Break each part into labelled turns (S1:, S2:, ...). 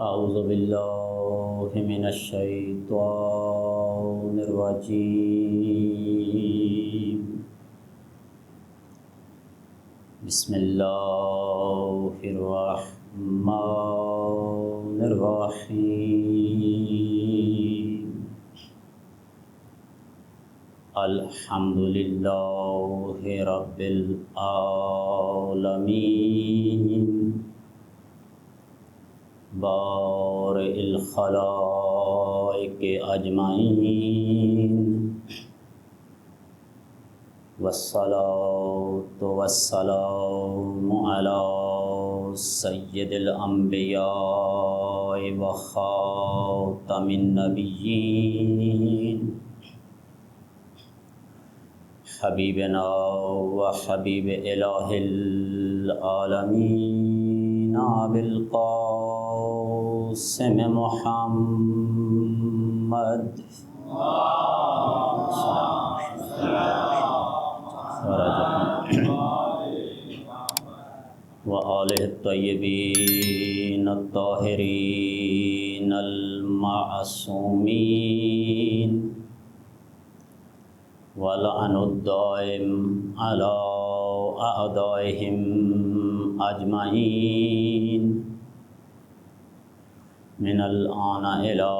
S1: اعوذ باللہ من الشیطان الرجیم بسم اللہ الرحمن الرحیم الحمد للہ رب العالمین بارئ الخلائق اجمعین والصلاة والسلام علی سید الانبیاء وخاتم النبیین حبیبنا و حبیب الہ العالمین بالقاسم محمد و آلہ الطیبین الطاہرین المعصومین ولعن الدائم علی اعدائهم اجمعین من الآن إلى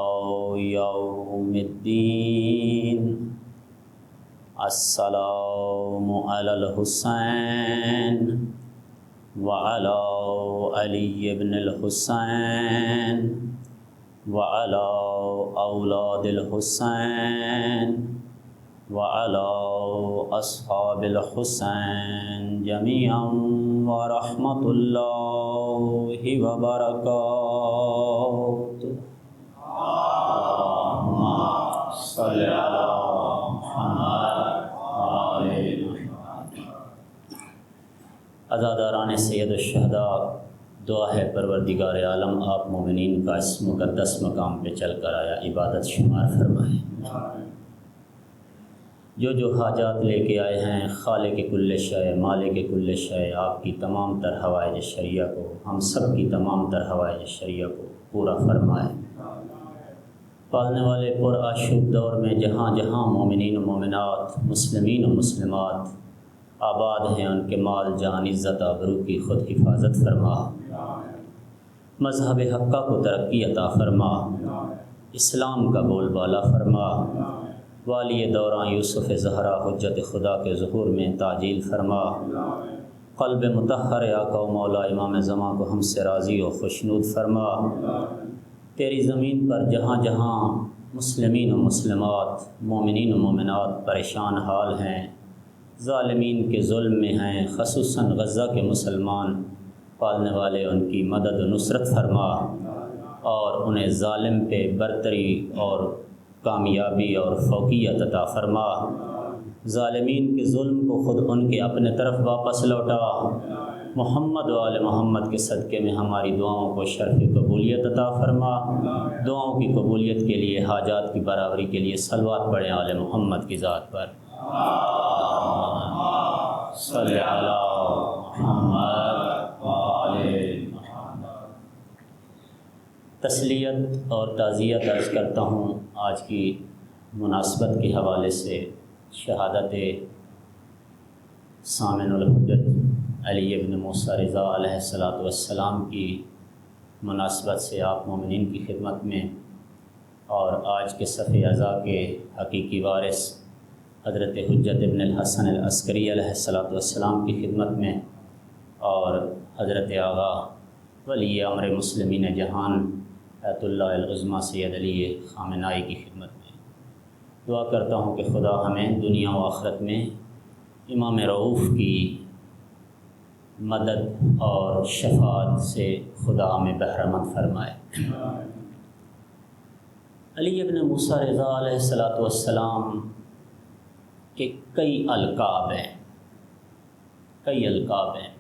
S1: يوم الدین السلام علی الحسین وعلى علی بن الحسین وعلى اولاد الحسین وعلى اصحاب الحسین جميعا ورحمۃ اللہ وبرکاتہ. اللهم صل على محمد وآل محمد. عزاداران سید الشہداء، دعا ہے پروردگار عالم آپ مومنین کا اس مقدس مقام پہ چل کر آیا عبادت شمار فرمائے. جو حاجات لے کے آئے ہیں خالق کل شے مالک کل شے، آپ کی تمام تر حوائج شریعہ کو، ہم سب کی تمام تر حوائج شریعہ کو پورا فرمائے. پالنے والے پر آشوب دور میں جہاں جہاں مومنین و مومنات، مسلمین و مسلمات آباد ہیں، ان کے مال جان عزت آبرو کی خود حفاظت فرما. مذہب حقہ کو ترقی عطا فرما، اسلام کا بول بالا فرما. والی دوراں یوسف زہرا حجت خدا کے ظہور میں تعجیل فرما. قلب مطہر آقا و مولا امام زماں کو ہم سے راضی و خوشنود فرما. تیری زمین پر جہاں جہاں مسلمین و مسلمات، مومنین و مومنات پریشان حال ہیں، ظالمین کے ظلم میں ہیں، خصوصاً غزہ کے مسلمان پالنے والے، ان کی مدد و نصرت فرما اور انہیں ظالم پہ برتری اور کامیابی اور فوقیت عطا فرما. ظالمین کے ظلم کو خود ان کے اپنے طرف واپس لوٹا. محمد و آل محمد کے صدقے میں ہماری دعاؤں کو شرف قبولیت عطا فرما. دعاؤں کی قبولیت کے لیے، حاجات کی برابری کے لیے صلوات پڑھیں آل محمد کی ذات پر. صلی علی محمد و آل محمد. تسلیت اور تعزیت عرض کرتا ہوں آج کی مناسبت کے حوالے سے. شہادت سامن الحجت علی بن موسیٰ رضا علیہ السلام کی مناسبت سے آپ مومنین کی خدمت میں اور آج کے صف اعزاء کے حقیقی وارث حضرت حجت ابن الحسن العسکری علیہ السلام کی خدمت میں اور حضرت آغا ولی امر مسلمین جہان ایت اللہ العظمیٰ سید علی خامنائی کی خدمت میں دعا کرتا ہوں کہ خدا ہمیں دنیا و آخرت میں امام رؤوف کی مدد اور شفاعت سے خدا ہمیں بہرمند فرمائے. علی ابن موسیٰ رضا علیہ السلام کے کئی القاب ہیں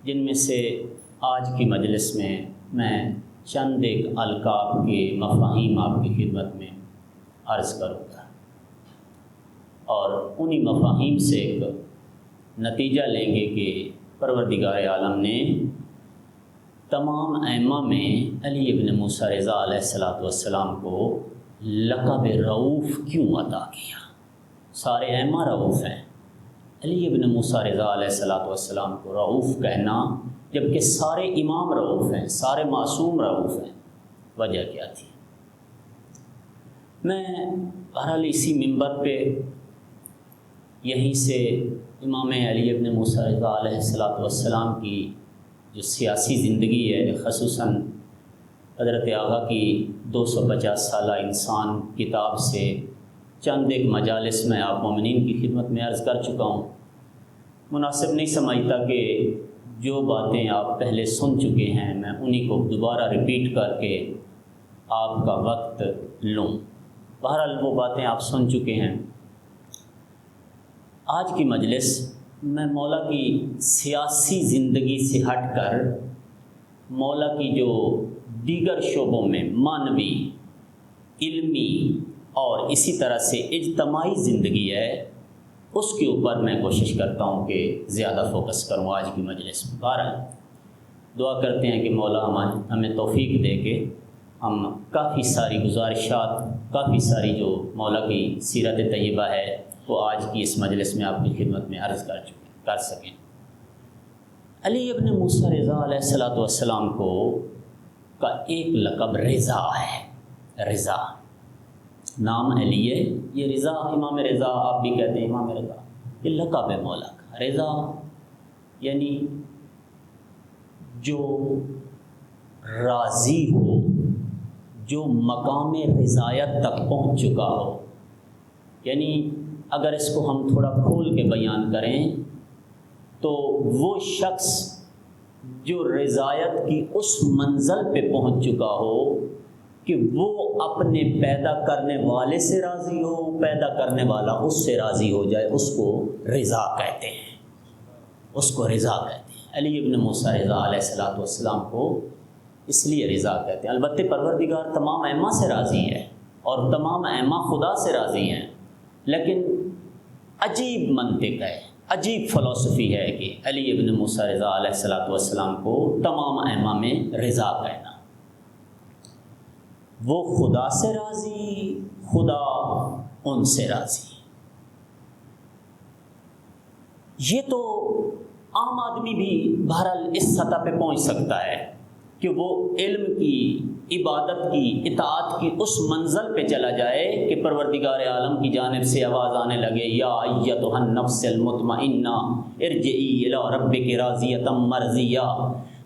S1: جن میں سے آج کی مجلس میں میں چند ایک القاب کے مفاہیم آپ کی خدمت میں عرض کروں گا اور انہی مفاہیم سے ایک نتیجہ لیں گے کہ پروردگار عالم نے تمام ائمہ میں علی ابن موسیٰ رضا علیہ السلام کو لقب رؤوف کیوں عطا کیا؟ سارے ائمہ رؤوف ہیں، علی ابن موسیٰ رضا علیہ السلام کو رؤوف کہنا جبکہ سارے امام رؤوف ہیں، سارے معصوم رؤوف ہیں، وجہ کیا تھی؟ میں بہرحال اسی منبر پہ یہیں سے امام علی ابن موسیٰ رضا علیہ السلام کی جو سیاسی زندگی ہے، خصوصاً حضرت آقا کی 250 سالہ انسان کتاب سے چند ایک مجالس میں آپ مومنین کی خدمت میں عرض کر چکا ہوں۔ مناسب نہیں سمجھتا کہ جو باتیں آپ پہلے سن چکے ہیں میں انہی کو دوبارہ ریپیٹ کر کے آپ کا وقت لوں۔ بہرحال وہ باتیں آپ سن چکے ہیں۔ آج کی مجلس میں مولا کی سیاسی زندگی سے ہٹ کر مولا کی جو دیگر شعبوں میں معنوی، علمی اور اسی طرح سے اجتماعی زندگی ہے، اس کے اوپر میں کوشش کرتا ہوں کہ زیادہ فوکس کروں آج کی مجلس میں۔ بہرحال دعا کرتے ہیں کہ مولا ہمیں توفیق دے کہ ہم کافی ساری گزارشات، کافی ساری جو مولا کی سیرت طیبہ ہے وہ آج کی اس مجلس میں آپ کی خدمت میں عرض کر سکیں۔ علی ابن موسیٰ رضا علیہ السلام کو کا ایک لقب رضا ہے۔ رضا نام علی ہے، یہ رضا، امام رضا آپ بھی کہتے ہیں امام رضا، یہ لقب ہے مولا کا۔ رضا یعنی جو راضی ہو، جو مقام رضایت تک پہنچ چکا ہو، یعنی اگر اس کو ہم تھوڑا کھول کے بیان کریں تو وہ شخص جو رضایت کی اس منزل پہ پہنچ چکا ہو کہ وہ اپنے پیدا کرنے والے سے راضی ہو، پیدا کرنے والا اس سے راضی ہو جائے، اس کو رضا کہتے ہیں، اس کو رضا کہتے ہیں۔ علی ابن موسیٰ رضا علیہ السلام کو اس لیے رضا کہتے ہیں۔ البتہ پروردگار تمام ائمہ سے راضی ہے اور تمام ائمہ خدا سے راضی ہیں، لیکن عجیب منطق ہے، عجیب فلسفی ہے کہ علی ابن موسیٰ رضا علیہ السلام کو تمام ائمہ میں رضا کہنا۔ وہ خدا سے راضی، خدا ان سے راضی۔ یہ تو عام آدمی بھی بہرحال اس سطح پہ پہنچ سکتا ہے کہ وہ علم کی، عبادت کی، اطاعت کی اس منزل پہ چلا جائے کہ پروردگار عالم کی جانب سے آواز آنے لگے، یا ایتھا النفس المطمئنہ ارجعی الی ربک راضیۃ مرضیہ،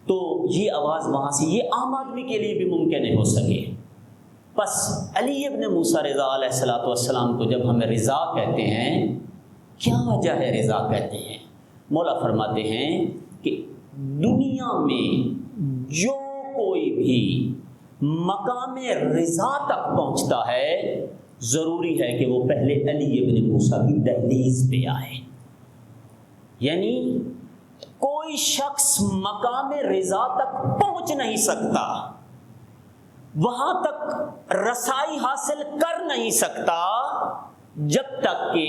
S1: تو یہ آواز وہاں سے، یہ عام آدمی کے لیے بھی ممکن نہیں ہو سکے۔ بس علی ابن موسیٰ رضا علیہ السلام کو جب ہمیں رضا کہتے ہیں، کیا وجہ ہے رضا کہتے ہیں؟ مولا فرماتے ہیں کہ دنیا میں جو کوئی بھی مقام رضا تک پہنچتا ہے ضروری ہے کہ وہ پہلے علی ابن موسیٰ کی دہلیز پہ آئے۔ یعنی کوئی شخص مقام رضا تک پہنچ نہیں سکتا، وہاں تک رسائی حاصل کر نہیں سکتا جب تک کہ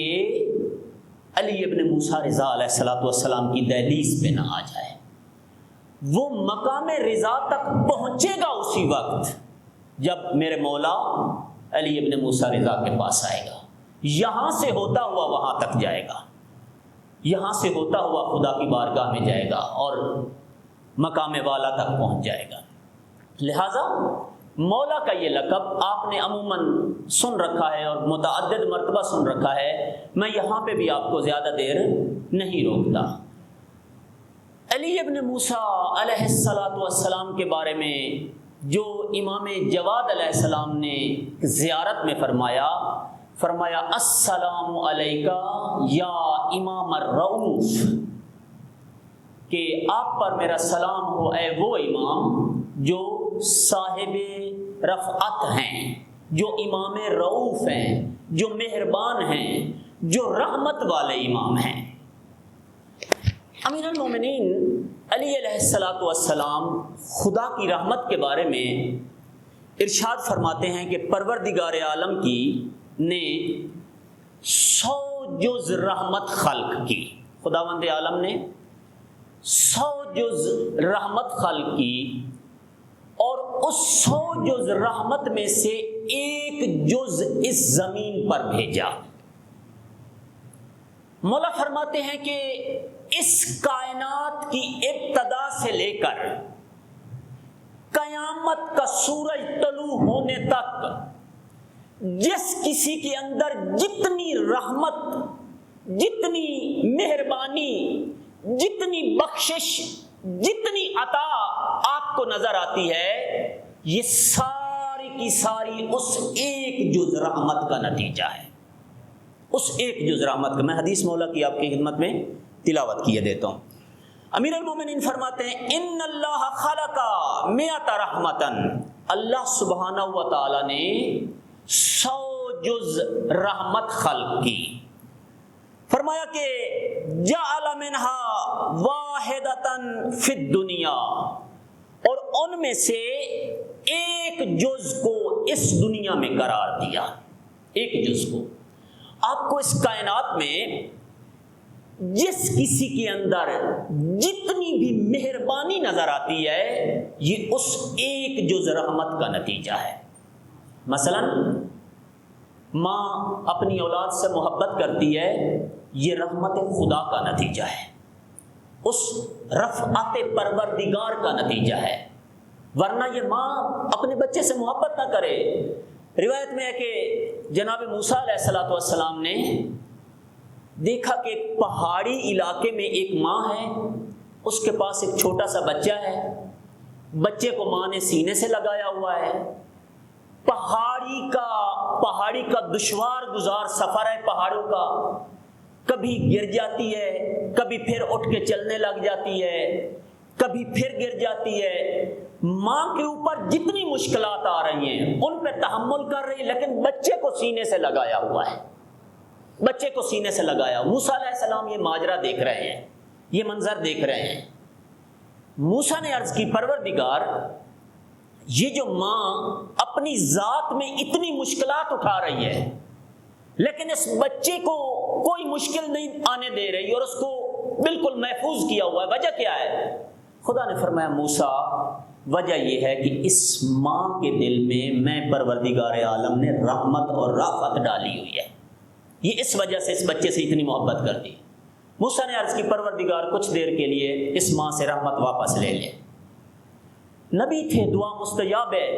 S1: علی ابن موسیٰ رضا علیہ السلام کی دہلیز پہ نہ آ جائے۔ وہ مقام رضا تک پہنچے گا اسی وقت جب میرے مولا علی ابن موسیٰ رضا کے پاس آئے گا، یہاں سے ہوتا ہوا وہاں تک جائے گا، یہاں سے ہوتا ہوا خدا کی بارگاہ میں جائے گا اور مقام والا تک پہنچ جائے گا۔ لہذا مولا کا یہ لقب آپ نے عموماً سن رکھا ہے اور متعدد مرتبہ سن رکھا ہے، میں یہاں پہ بھی آپ کو زیادہ دیر نہیں روکتا۔ علی ابن موسیٰ علیہ السلام کے بارے میں جو امام جواد علیہ السلام نے زیارت میں فرمایا السلام علیکہ یا امام الرؤوف، کہ آپ پر میرا سلام ہو اے وہ امام جو صاحب رفعت ہیں، جو امام رؤوف ہیں، جو مہربان ہیں، جو رحمت والے امام ہیں۔ امیر المومنین علی علیہ السلام خدا کی رحمت کے بارے میں ارشاد فرماتے ہیں کہ پروردگار عالم کی نے 100 جز رحمت خلق کی، خداوند عالم نے 100 جز رحمت خلق کی اور اس 100 جز رحمت میں سے 1 جز اس زمین پر بھیجا۔ مولا فرماتے ہیں کہ اس کائنات کی ابتدا سے لے کر قیامت کا سورج طلوع ہونے تک جس کسی کے اندر جتنی رحمت، جتنی مہربانی، جتنی بخشش، جتنی عطا آپ کو نظر آتی ہے، یہ ساری کی ساری اس 1 جز رحمت کا نتیجہ ہے۔ اس 1 جز رحمت کا میں حدیث مولا کی آپ کی خدمت میں تلاوت کیے دیتا ہوں۔ امیر المومنین فرماتے ہیں ان اللہ خلق 100 رحمتن، اللہ سبحانہ و تعالی نے 100 جز رحمت خلق کی۔ فرمایا کہ جعل منها واحدتن فی الدنیا، اور ان میں سے 1 جز کو اس دنیا میں قرار دیا، 1 جز کو۔ آپ کو اس کائنات میں جس کسی کے اندر جتنی بھی مہربانی نظر آتی ہے، یہ اس 1 جز رحمت کا نتیجہ ہے۔ مثلا ماں اپنی اولاد سے محبت کرتی ہے، یہ رحمت خدا کا نتیجہ ہے، اس رفعت پروردگار کا نتیجہ ہے، ورنہ یہ ماں اپنے بچے سے محبت نہ کرے۔ روایت میں ہے کہ جناب موسیٰ علیہ السلام نے دیکھا کہ ایک پہاڑی علاقے میں ایک ماں ہے، اس کے پاس ایک چھوٹا سا بچہ ہے، بچے کو ماں نے سینے سے لگایا ہوا ہے۔ پہاڑی کا دشوار گزار سفر ہے پہاڑوں کا، کبھی گر جاتی ہے، کبھی پھر اٹھ کے چلنے لگ جاتی ہے، کبھی پھر گر جاتی ہے۔ ماں کے اوپر جتنی مشکلات آ رہی ہیں ان پہ تحمل کر رہی، لیکن بچے کو سینے سے لگایا ہوا ہے، بچے کو سینے سے لگایا۔ موسیٰ علیہ السلام یہ ماجرا دیکھ رہے ہیں، یہ منظر دیکھ رہے ہیں۔ موسیٰ نے عرض کی پروردگار، یہ جو ماں اپنی ذات میں اتنی مشکلات اٹھا رہی ہے لیکن اس بچے کو کوئی مشکل نہیں آنے دے رہی اور اس کو بالکل محفوظ کیا ہوا ہے، وجہ کیا ہے؟ خدا نے فرمایا موسیٰ، وجہ یہ ہے کہ اس ماں کے دل میں پروردگار عالم نے رحمت اور رافت ڈالی ہوئی ہے، یہ اس وجہ سے اس بچے سے اتنی محبت کرتی۔ موسیٰ نے عرض کی پروردگار کچھ دیر کے لیے اس ماں سے رحمت واپس لے لے۔ نبی تھے، دعا مستجاب ہے۔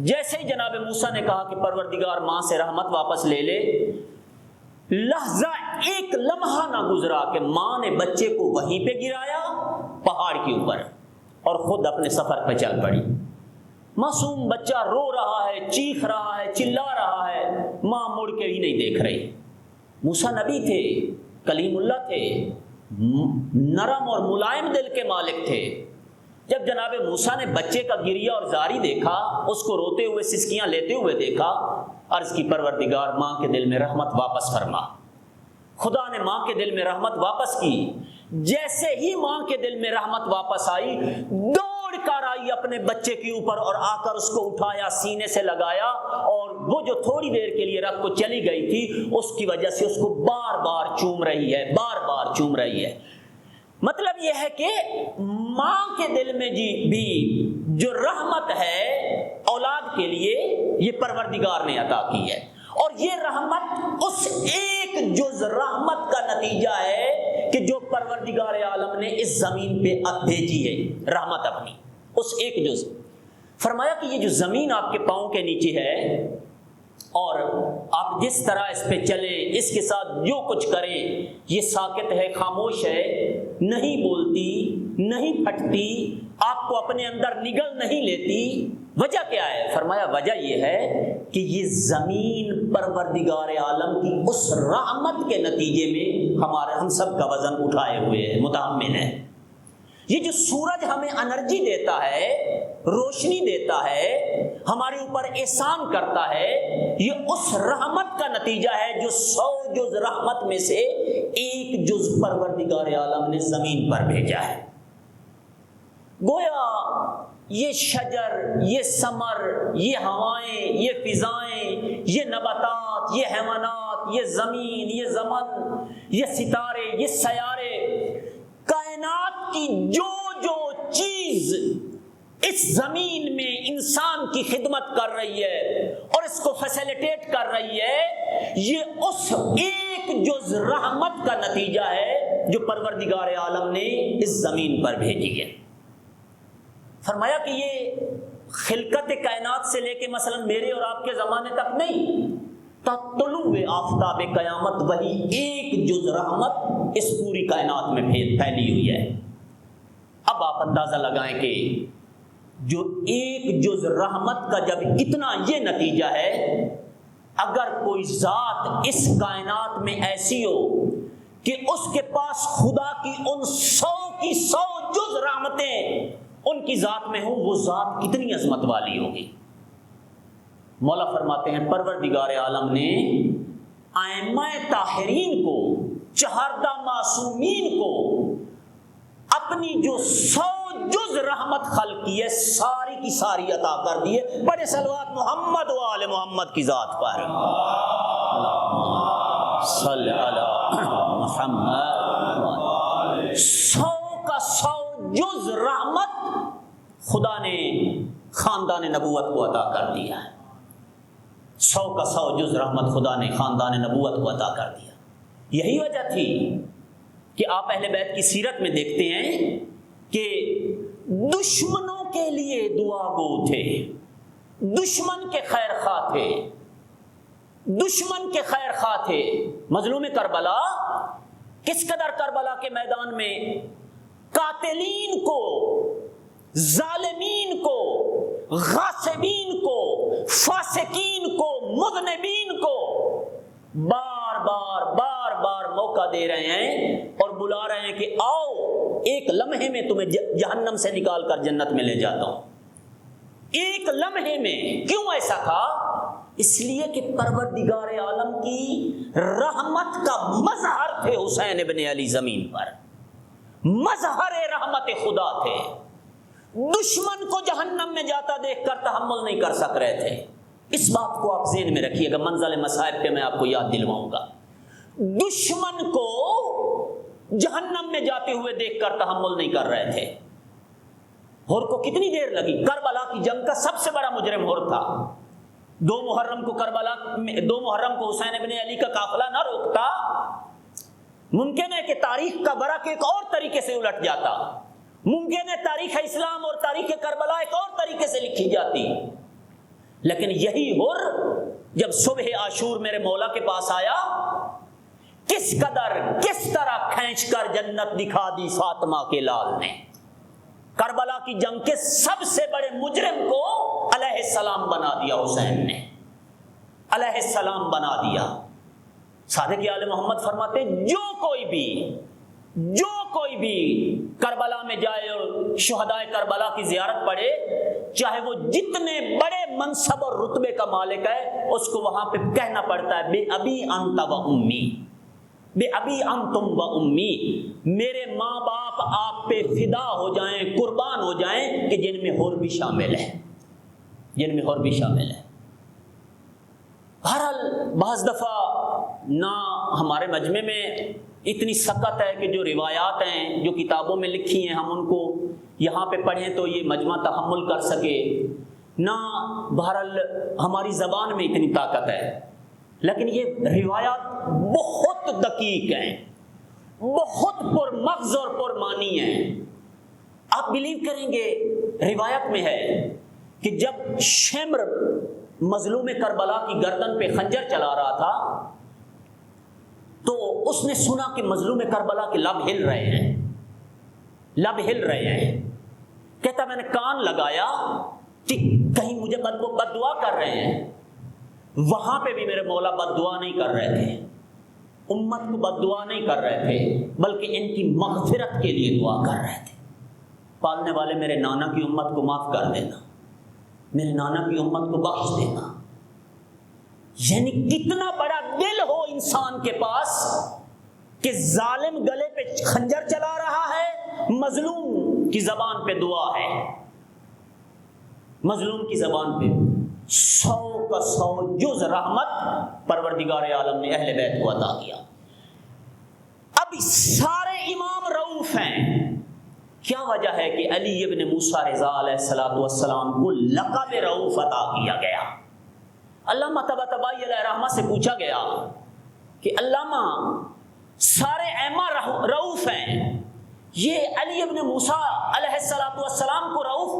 S1: جیسے ہی جناب موسیٰ نے کہا کہ پروردگار ماں سے رحمت واپس لے لے، لحظہ ایک لمحہ نہ گزرا کہ ماں نے بچے کو وہیں پہ گرایا پہاڑ کے اوپر اور خود اپنے سفر پہ چل پڑی۔ معصوم بچہ رو رہا ہے، چیخ رہا ہے، چلا رہا ہے، ماں مڑ کے ہی نہیں دیکھ رہی۔ موسیٰ نبی تھے، کلیم اللہ تھے، نرم اور ملائم دل کے مالک تھے۔ جب جناب موسیٰ نے بچے کا گریہ اور زاری دیکھا، اس کو روتے ہوئے سسکیاں لیتے ہوئے دیکھا، عرض کی پروردگار ماں کے دل میں رحمت واپس فرما۔ خدا نے ماں کے دل میں رحمت واپس کی۔ جیسے ہی ماں کے دل میں رحمت واپس آئی، دوڑ کر آئی اپنے بچے کے اوپر اور آ کر اس کو اٹھایا، سینے سے لگایا، اور وہ جو تھوڑی دیر کے لیے رکھ کو چلی گئی تھی اس کی وجہ سے اس کو بار بار چوم رہی ہے، بار بار چوم رہی ہے۔ مطلب یہ ہے کہ ماں کے دل میں بھی جو رحمت ہے اولاد کے لیے، یہ پروردگار نے عطا کی ہے، اور یہ رحمت اس 1 جز رحمت کا نتیجہ ہے کہ جو پروردگار عالم نے اس زمین پہ بھیجی ہے رحمت اپنی، اس 1 جز۔ فرمایا کہ یہ جو زمین آپ کے پاؤں کے نیچے ہے اور آپ جس طرح اس پہ چلیں، اس کے ساتھ جو کچھ کریں، یہ ساکت ہے، خاموش ہے، نہیں بولتی، نہیں پھٹتی، آپ کو اپنے اندر نگل نہیں لیتی۔ وجہ کیا ہے؟ فرمایا وجہ یہ ہے کہ یہ زمین پروردگار عالم کی اس رحمت کے نتیجے میں ہم سب کا وزن اٹھائے ہوئے ہے، متحمل ہے۔ یہ جو سورج ہمیں انرجی دیتا ہے، روشنی دیتا ہے، ہمارے اوپر احسان کرتا ہے، یہ اس رحمت کا نتیجہ ہے جو 100 جز رحمت میں سے 1 جز پروردگار عالم نے زمین پر بھیجا ہے۔ گویا یہ شجر، یہ ثمر، یہ ہوائیں، یہ فضائیں، یہ نباتات، یہ حیوانات، یہ زمین، یہ زمن، یہ ستارے، یہ سیارے، کائنات کی جو چیز اس زمین میں انسان کی خدمت کر رہی ہے اور اس کو فیسیلیٹیٹ کر رہی ہے، یہ اس ایک جز رحمت کا نتیجہ ہے جو پروردگار عالم نے اس زمین پر بھیجی ہے۔ فرمایا کہ یہ خلقت کائنات سے لے کے مثلا میرے اور آپ کے زمانے تک نہیں، تا طلوع آفتاب قیامت وہی ایک جز رحمت اس پوری کائنات میں پھیلی ہوئی ہے۔ اب آپ اندازہ لگائیں کہ جو ایک جز رحمت کا جب اتنا یہ نتیجہ ہے، اگر کوئی ذات اس کائنات میں ایسی ہو کہ اس کے پاس خدا کی ان 100 کی 100 جز رحمتیں ان کی ذات میں ہوں، وہ ذات کتنی عظمت والی ہوگی۔ مولا فرماتے ہیں پروردگار عالم نے ائمہ طاہرین کو، چہاردہ معصومین کو اپنی جو 100 جز رحمت خلق کی ہے ساری کی ساری عطا کر دی ہے۔ بڑے صلوات محمد و آل محمد کی ذات پر، صلی علی محمد۔ 100 کا 100 جز رحمت خدا نے خاندان نبوت کو عطا کر دیا ہے۔ 100 کا 100 جز رحمت خدا نے خاندان نبوت کو عطا کر دیا۔ یہی وجہ تھی کہ آپ اہل بیت کی سیرت میں دیکھتے ہیں کہ دشمنوں کے لیے دعا گو تھے، دشمن کے خیر خواہ تھے، دشمن کے خیر خواہ تھے۔ مظلوم کربلا کس قدر کربلا کے میدان میں قاتلین کو، ظالمین کو، غاصبین کو، فاسقین کو، مذنبین کو بار بار موقع دے رہے ہیں اور بلا رہے ہیں کہ آؤ ایک لمحے میں تمہیں جہنم سے نکال کر جنت میں لے جاتا ہوں، ایک لمحے میں۔ کیوں ایسا تھا؟ اس لیے کہ پروردگار عالم کی رحمت کا مظہر تھے حسین ابن علی زمین پر، مظہر رحمت خدا تھے۔ دشمن کو جہنم میں جاتا دیکھ کر تحمل نہیں کر سک رہے تھے۔ اس بات کو آپ ذہن میں رکھیے گا، منزل مصائب پہ میں آپ کو یاد دلواؤں گا۔ دشمن کو جہنم میں جاتے ہوئے دیکھ کر تحمل نہیں کر رہے تھے۔ ہور کو کتنی دیر لگی؟ کربلا کی جنگ کا سب سے بڑا مجرم ہور تھا۔ 2 محرم کو حسین ابن علی کا قافلہ نہ روکتا، ممکن ہے کہ تاریخ کا برق ایک اور طریقے سے الٹ جاتا، ممکن ہے تاریخ اسلام اور تاریخ کربلا ایک اور طریقے سے لکھی جاتی، لیکن یہی ہور جب صبح عاشور میرے مولا کے پاس آیا، کس طرح کھینچ کر جنت دکھا دی فاطمہ کے لال نے۔ کربلا کی جنگ کے سب سے بڑے مجرم کو علیہ السلام بنا دیا، حسین نے علیہ السلام بنا دیا۔ صادق آل محمد فرماتے ہیں جو کوئی بھی کربلا میں جائے اور شہدائے کربلا کی زیارت پڑے، چاہے وہ جتنے بڑے منصب اور رتبے کا مالک ہے، اس کو وہاں پہ کہنا پڑتا ہے بے ابی انت و امی، بے ابی انتم و امی، میرے ماں باپ آپ پہ فدا ہو جائیں، قربان ہو جائیں، کہ جن میں ہور بھی شامل ہے، جن میں ہور بھی شامل ہے۔ بہرحال بعض دفعہ نہ ہمارے مجمع میں اتنی سکت ہے کہ جو روایات ہیں جو کتابوں میں لکھی ہیں ہم ان کو یہاں پہ پڑھیں تو یہ مجمع تحمل کر سکے، نہ بہرحال ہماری زبان میں اتنی طاقت ہے، لیکن یہ روایات بہت دقیق ہیں، بہت پر مغز اور پر معنی ہیں۔ آپ بلیو کریں گے، روایت میں ہے کہ جب شمر مظلوم کربلا کی گردن پہ خنجر چلا رہا تھا تو اس نے سنا کہ مظلوم کربلا کے لب ہل رہے ہیں، کہتا میں نے کان لگایا کہ کہیں مجھے بد دعا کر رہے ہیں۔ وہاں پہ بھی میرے مولا بد دعا نہیں کر رہے تھے، امت کو بد دعا نہیں کر رہے تھے، بلکہ ان کی مغفرت کے لیے دعا کر رہے تھے۔ پالنے والے میرے نانا کی امت کو معاف کر دینا، میرے نانا کی امت کو بخش دینا۔ یعنی کتنا بڑا دل ہو انسان کے پاس کہ ظالم گلے پہ خنجر چلا رہا ہے، مظلوم کی زبان پہ دعا ہے، مظلوم کی زبان پہ 100 کا 100 جز رحمت پروردگار عالم نے اہل بیت کو عطا کیا۔ اب سارے امام رؤوف ہیں، کیا وجہ ہے کہ علی ابن موسیٰ رضا علیہ السلام کو لقب رؤوف عطا کیا گیا؟ علامہ طباطبائی علیہ رحمہ سے پوچھا گیا کہ علامہ سارے ائمہ رؤوف ہیں، یہ علی ابن موسیٰ علیہ السلام کو رؤوف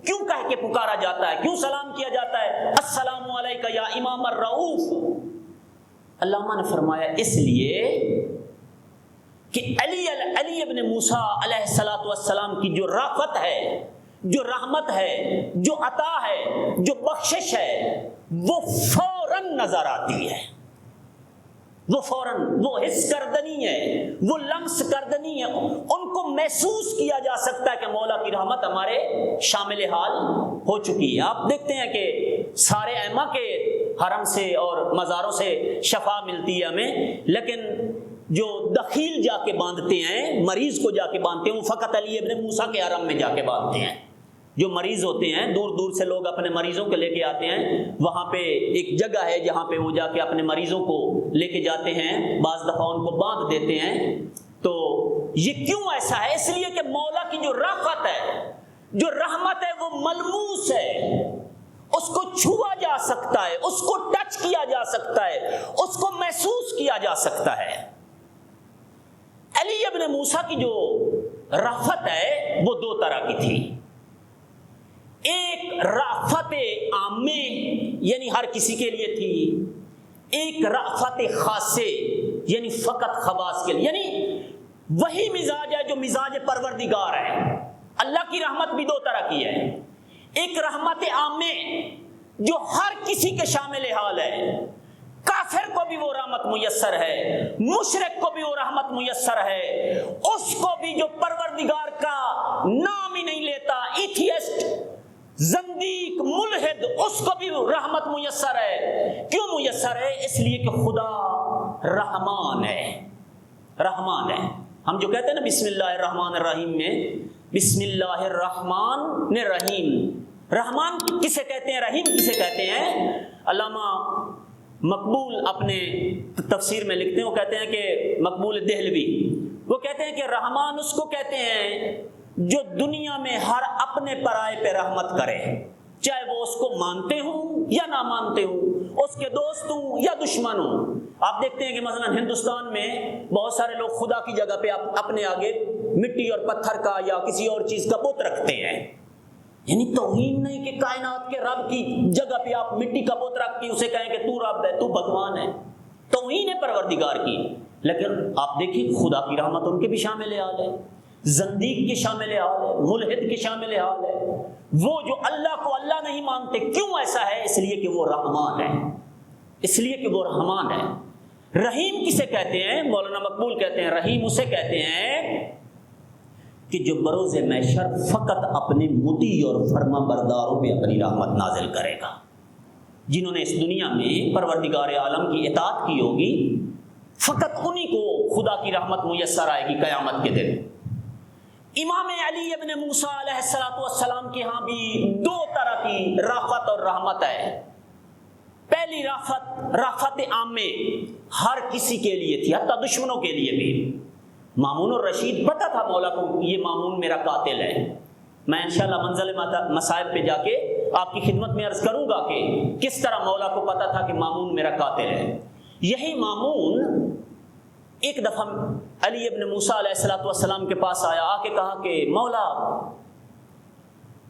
S1: کیوں کہہ کے پکارا جاتا ہے، کیوں سلام کیا جاتا ہے، السلام علیکہ یا امام الرؤوف؟ علامہ نے فرمایا اس لیے کہ علی ابن موسیٰ علیہ السلام کی جو رافت ہے، جو رحمت ہے، جو عطا ہے، جو بخشش ہے، وہ فوراً نظر آتی ہے، وہ فوراً، وہ حس کردنی ہے، وہ لمس کردنی ہے، ان کو محسوس کیا جا سکتا ہے کہ مولا کی رحمت ہمارے شامل حال ہو چکی ہے۔ آپ دیکھتے ہیں کہ سارے ائمہ کے حرم سے اور مزاروں سے شفا ملتی ہے ہمیں، لیکن جو دخیل جا کے باندھتے ہیں، مریض کو جا کے باندھتے ہیں، وہ فقط علی ابن موسیٰ کے حرم میں جا کے باندھتے ہیں۔ جو مریض ہوتے ہیں، دور دور سے لوگ اپنے مریضوں کو لے کے آتے ہیں، وہاں پہ ایک جگہ ہے جہاں پہ وہ جا کے اپنے مریضوں کو لے کے جاتے ہیں، بعض دفعہ ان کو باندھ دیتے ہیں۔ تو یہ کیوں ایسا ہے؟ اس لیے کہ مولا کی جو رافت ہے، جو رحمت ہے، وہ ملموس ہے، اس کو چھوا جا سکتا ہے، اس کو ٹچ کیا جا سکتا ہے، اس کو محسوس کیا جا سکتا ہے۔ علی ابن موسیٰ کی جو رافت ہے وہ دو طرح کی تھی۔ ایک رافت عامہ یعنی ہر کسی کے لیے تھی، ایک رافت خاصے یعنی فقط خواص کے لیے، یعنی وہی مزاج ہے جو مزاج پروردگار ہے۔ اللہ کی رحمت بھی دو طرح کی ہے، ایک رحمت عامہ جو ہر کسی کے شامل حال ہے، کافر کو بھی وہ رحمت میسر ہے، مشرک کو بھی وہ رحمت میسر ہے، اس کو بھی جو پروردگار کا نام ہی نہیں لیتا، ایتھیسٹ، زندیق، ملحد، اس کو بھی رحمت میسر ہے۔ کیوں میسر ہے؟ اس لیے کہ خدا رحمان ہے، رحمان ہے۔ ہم جو کہتے ہیں نا بسم اللہ الرحمن الرحیم میں، بسم اللہ الرحمن الرحیم، رحمان کسے کہتے ہیں، رحیم کسے کہتے ہیں؟ علامہ مقبول اپنے تفسیر میں لکھتے ہیں، وہ کہتے ہیں کہ مقبول دہلوی، وہ کہتے ہیں کہ رحمان اس کو کہتے ہیں جو دنیا میں ہر اپنے پرائے پہ رحمت کرے، چاہے وہ اس کو مانتے ہوں یا نہ مانتے ہوں، اس کے دوست ہوں یا دشمن ہوں۔ آپ دیکھتے ہیں کہ مثلا ہندوستان میں بہت سارے لوگ خدا کی جگہ پہ اپنے آگے مٹی اور پتھر کا یا کسی اور چیز کا بت رکھتے ہیں، یعنی توہین نہیں کہ کائنات کے رب کی جگہ پہ آپ مٹی کا بت رکھ کے اسے کہیں کہ تو رب ہے، تو بھگوان ہے، توہین ہے پروردگار کی۔ لیکن آپ دیکھیں خدا کی رحمت ان کے بھی شامل حال ہے، زندیق کے شامل حال ہے، ملحد کے شامل حال ہے، وہ جو اللہ کو اللہ نہیں مانتے۔ کیوں ایسا ہے؟ اس لیے کہ وہ رحمان ہے، اس لیے کہ وہ رحمان ہے۔ رحیم کسے کہتے ہیں؟ مولانا مقبول کہتے ہیں رحیم اسے کہتے ہیں کہ جو بروز محشر فقط اپنے مطیع اور فرما برداروں پہ اپنی رحمت نازل کرے گا، جنہوں نے اس دنیا میں پروردگار عالم کی اطاعت کی ہوگی، فقط انہی کو خدا کی رحمت میسر آئے گی قیامت کے دن۔ امام علی ابن موسیٰ علیہ السلام کے ہاں بھی دو طرح کی رافت اور رحمت ہے۔ پہلی رافت عامہ ہر کسی کے لیے تھی، حتیٰ دشمنوں کے لیے بھی۔ مامون الرشید پتہ تھا مولا کو یہ مامون میرا قاتل ہے۔ میں انشاءاللہ منزل مصائب پہ جا کے آپ کی خدمت میں عرض کروں گا کہ کس طرح مولا کو پتہ تھا کہ مامون میرا قاتل ہے۔ یہی مامون ایک دفعہ علی ابن موسیٰ علیہ السلام کے پاس آیا، آ کے کہا کہ مولا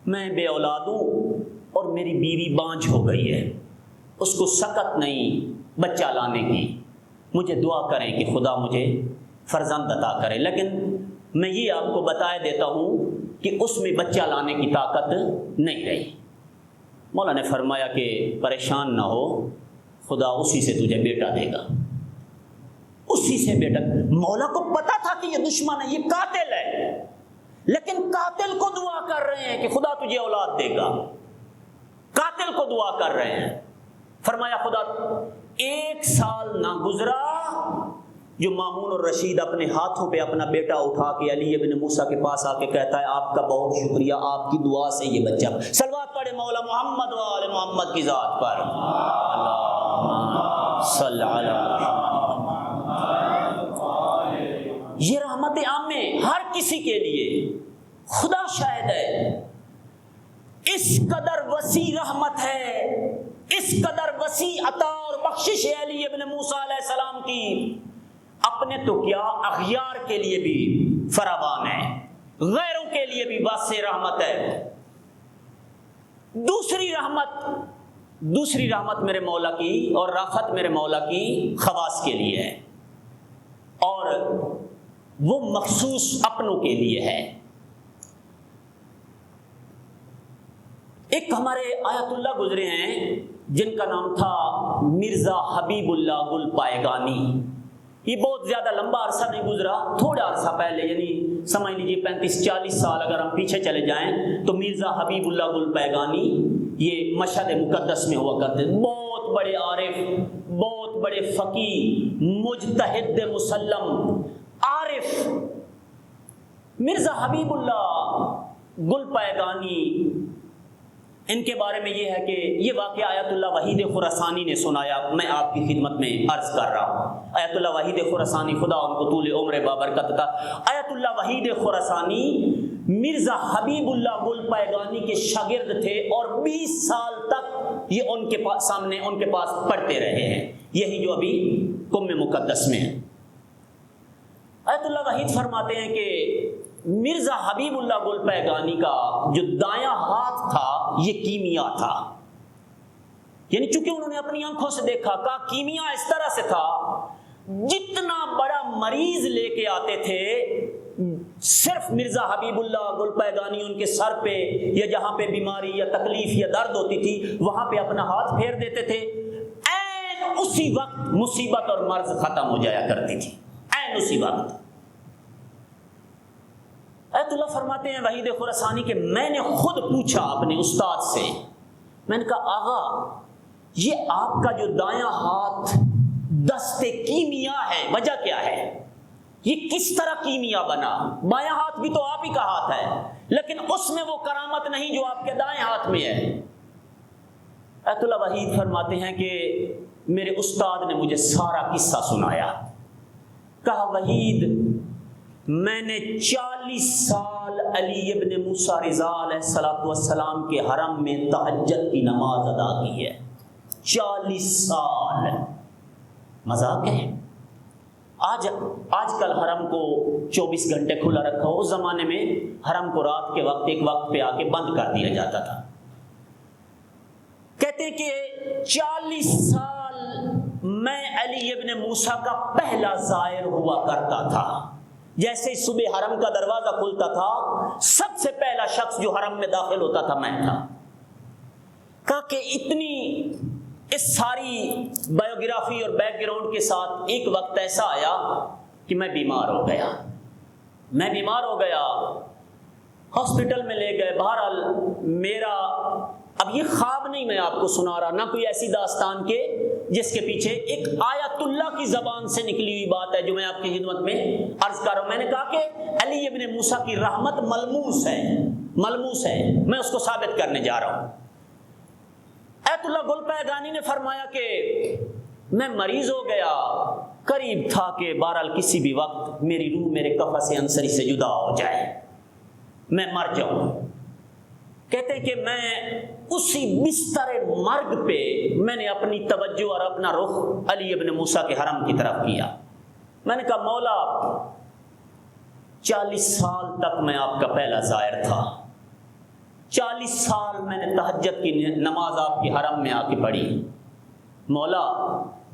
S1: میں بے اولاد ہوں اور میری بیوی بانجھ ہو گئی ہے، اس کو سکت نہیں بچہ لانے کی، مجھے دعا کریں کہ خدا مجھے فرزند عطا کرے، لیکن میں یہ آپ کو بتائے دیتا ہوں کہ اس میں بچہ لانے کی طاقت نہیں رہی۔ مولا نے فرمایا کہ پریشان نہ ہو، خدا اسی سے تجھے بیٹا دے گا، اسی سے بیٹا۔ مولا کو پتا تھا کہ یہ دشمن ہے، یہ قاتل ہے، لیکن قاتل کو دعا کر رہے ہیں کہ خدا تجھے اولاد دے گا، قاتل کو دعا کر رہے ہیں۔ فرمایا خدا 1 سال نہ گزرا جو مامون الرشید اپنے ہاتھوں پہ اپنا بیٹا اٹھا کے علی ابن موسیٰ کے پاس آ کے کہتا ہے آپ کا بہت شکریہ، آپ کی دعا سے یہ بچہ۔ صلوات پڑھے مولا محمد و آل محمد کی ذات پر، اللہم صل علی محمد۔ یہ رحمت عامہ ہر کسی کے لیے، خدا شاہد ہے، اس قدر وسیع رحمت ہے، اس قدر وسیع عطا اور بخشش ہے علی ابن موسیٰ علیہ السلام کی، اپنے تو کیا اغیار کے لیے بھی فراوان ہے، غیروں کے لیے بھی واسع رحمت ہے۔ دوسری رحمت میرے مولا کی اور رافت میرے مولا کی خواص کے لیے ہے، اور وہ مخصوص اپنوں کے لیے ہے۔ ایک ہمارے آیت اللہ گزرے ہیں جن کا نام تھا مرزا حبیب اللہ گل پائیگانی۔ یہ بہت زیادہ لمبا عرصہ نہیں گزرا، تھوڑا عرصہ پہلے، یعنی سمجھ لیجیے 35-40 سال اگر ہم پیچھے چلے جائیں تو مرزا حبیب اللہ گل پائیگانی یہ مشہد مقدس میں ہوا کرتے، بہت بڑے عارف، بہت بڑے فقیہ، مجتہد مسلم عارف۔ مرزا حبیب اللہ گل پائیگانی، ان کے بارے میں یہ ہے کہ یہ واقعہ آیت اللہ وحید خراسانی نے سنایا، میں آپ کی خدمت میں عرض کر رہا ہوں۔ آیت اللہ وحید خراسانی، خدا ان کو طول عمر بابرکت عطا، آیت اللہ وحید خراسانی مرزا حبیب اللہ گل پائیگانی کے شاگرد تھے، اور 20 سال تک یہ ان کے سامنے ان کے پاس پڑھتے رہے ہیں، یہی جو ابھی کم مقدس میں ہے۔ آیت اللہ وحید فرماتے ہیں کہ مرزا حبیب اللہ گل پائیگانی کا جو دایاں ہاتھ تھا یہ کیمیا تھا، یعنی چونکہ انہوں نے اپنی آنکھوں سے دیکھا، کہا کیمیا اس طرح سے تھا، جتنا بڑا مریض لے کے آتے تھے صرف مرزا حبیب اللہ گل پائیگانی ان کے سر پہ یا جہاں پہ بیماری یا تکلیف یا درد ہوتی تھی وہاں پہ اپنا ہاتھ پھیر دیتے تھے، عین اسی وقت مصیبت اور مرض ختم ہو جایا کرتی تھی، عین اسی وقت۔ آیت اللہ فرماتے ہیں وحید خراسانی کہ میں نے خود پوچھا اپنے استاد سے، میں نے کہا آغا یہ آپ کا جو دایاں ہاتھ دست کیمیا ہے، وجہ کیا ہے؟ یہ کس طرح کیمیا بنا؟ بایاں ہاتھ بھی تو آپ ہی کا ہاتھ ہے، لیکن اس میں وہ کرامت نہیں جو آپ کے دائیں ہاتھ میں ہے۔ آیت اللہ وحید فرماتے ہیں کہ میرے استاد نے مجھے سارا قصہ سنایا، کہا وحید میں نے 40 سال علی ابن موسیٰ رضا علیہ السلام کے حرم میں تہجد کی نماز ادا کی ہے، 40 سال، مذاق ہے؟ آج کل حرم کو 24 گھنٹے کھلا رکھا ہو، اس زمانے میں حرم کو رات کے وقت ایک وقت پہ آ کے بند کر دیا جاتا تھا۔ کہتے کہ 40 سال میں علی ابن موسیٰ کا پہلا زائر ہوا کرتا تھا، جیسے ہی صبح حرم کا دروازہ کھلتا تھا سب سے پہلا شخص جو حرم میں داخل ہوتا تھا میں تھا۔ کہا کہ اتنی اس ساری بایوگرافی اور بیک گراؤنڈ کے ساتھ ایک وقت ایسا آیا کہ میں بیمار ہو گیا، ہاسپٹل میں لے گئے، بہرحال میرا اب یہ خواب نہیں میں آپ کو سنا رہا، نہ کوئی ایسی داستان کے جس کے پیچھے ایک آیت اللہ کی زبان سے نکلی ہوئی بات ہے جو میں آپ کی خدمت میں عرض کر رہا ہوں۔ میں نے کہا کہ علی ابن موسیٰ کی رحمت ملموس ہے، میں اس کو ثابت کرنے جا رہا ہوں۔ آیت اللہ گل پائیگانی نے فرمایا کہ میں مریض ہو گیا، قریب تھا کہ بہرحال کسی بھی وقت میری روح میرے قفس عنصری سے جدا ہو جائے، میں مر جاؤں۔ کہتے کہ میں اسی بستر مرگ پہ میں نے اپنی توجہ اور اپنا رخ علی ابن موسیٰ کے حرم کی طرف کیا۔ میں نے کہا مولا 40 سال تک میں آپ کا پہلا زائر تھا، 40 سال میں نے تہجد کی نماز آپ کے حرم میں آ کے پڑھی، مولا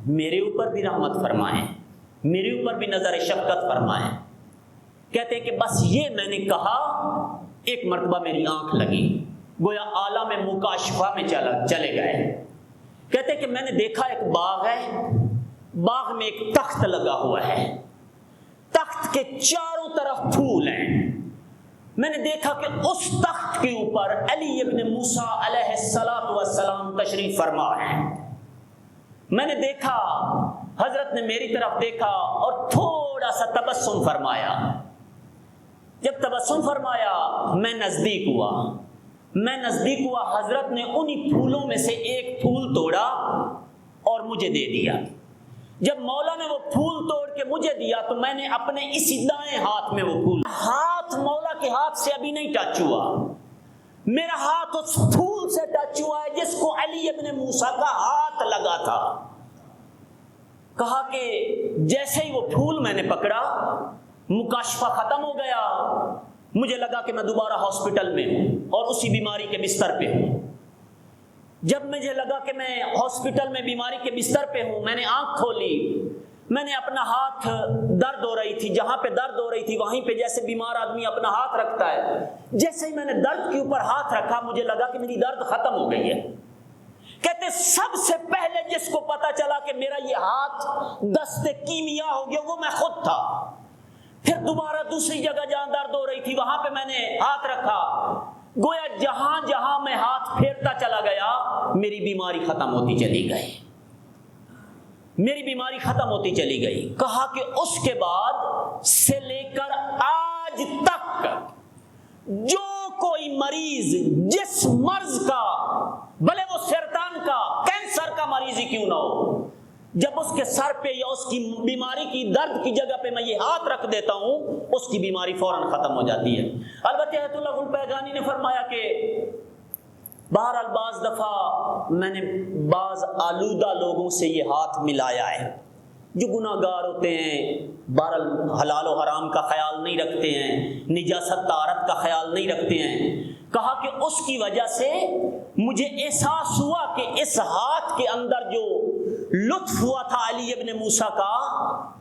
S1: میرے اوپر بھی رحمت فرمائیں، میرے اوپر بھی نظر شفقت فرمائیں۔ کہتے ہیں کہ بس یہ میں نے کہا ایک مرتبہ میری آنکھ لگی، گویا عالم مکاشفہ میں چلے گئے۔ کہتے ہیں کہ میں نے دیکھا ایک باغ ہے، باغ میں ایک تخت لگا ہوا ہے، تخت کے چاروں طرف پھول ہیں۔ میں نے دیکھا کہ اس تخت کے اوپر علی ابن موسیٰ علیہ السلام تشریف فرما ہے۔ میں نے دیکھا، حضرت نے میری طرف دیکھا اور تھوڑا سا تبسم فرمایا۔ جب تبسم فرمایا میں نزدیک ہوا، حضرت نے انہی پھولوں میں سے ایک پھول توڑا اور مجھے دے دیا۔ جب مولا نے وہ پھول توڑ کے مجھے دیا تو میں نے اپنے اسی دائیں ہاتھ میں وہ پھول، ہاتھ مولا کے ہاتھ سے ابھی نہیں ٹچ ہوا، میرا ہاتھ اس پھول سے ٹچ ہوا ہے جس کو علی ابن موسیٰ کا ہاتھ لگا تھا۔ کہا کہ جیسے ہی وہ پھول میں نے پکڑا مکاشفہ ختم ہو گیا، مجھے لگا کہ میں دوبارہ ہاسپٹل میں ہوں اور اسی بیماری کے بستر پہ ہوں۔ جب مجھے لگا کہ میں ہاسپٹل میں بیماری کے بستر پہ ہوں، میں نے آنکھ کھولی، میں نے اپنا ہاتھ، درد ہو رہی تھی، جہاں پہ درد ہو رہی تھی وہیں پہ جیسے بیمار آدمی اپنا ہاتھ رکھتا ہے، جیسے ہی میں نے درد کے اوپر ہاتھ رکھا مجھے لگا کہ میری درد ختم ہو گئی ہے۔ کہتے سب سے پہلے جس کو پتا چلا کہ میرا یہ ہاتھ دست کیمیا ہو گیا وہ میں خود تھا۔ پھر دوبارہ دوسری جگہ جہاں درد ہو رہی تھی وہاں پہ میں نے ہاتھ رکھا، گویا جہاں جہاں میں ہاتھ پھیرتا چلا گیا میری بیماری ختم ہوتی چلی گئی، میری بیماری ختم ہوتی چلی گئی۔ کہا کہ اس کے بعد سے لے کر آج تک جو کوئی مریض جس مرض کا، بھلے وہ سرطان کا، کینسر کا مریض ہی کیوں نہ ہو، جب اس کے سر پہ یا اس کی بیماری کی درد کی جگہ پہ میں یہ ہاتھ رکھ دیتا ہوں اس کی بیماری فوراً ختم ہو جاتی ہے۔ البتہ آیت اللہ گلپایگانی نے فرمایا کہ بہرحال بعض دفعہ میں نے بعض آلودہ لوگوں سے یہ ہاتھ ملایا ہے جو گناہگار ہوتے ہیں، بہرحال حلال و حرام کا خیال نہیں رکھتے ہیں، نجاست طہارت کا خیال نہیں رکھتے ہیں۔ کہا کہ اس کی وجہ سے مجھے احساس ہوا کہ اس ہاتھ کے اندر جو لطف ہوا تھا علی ابن موسیٰ کا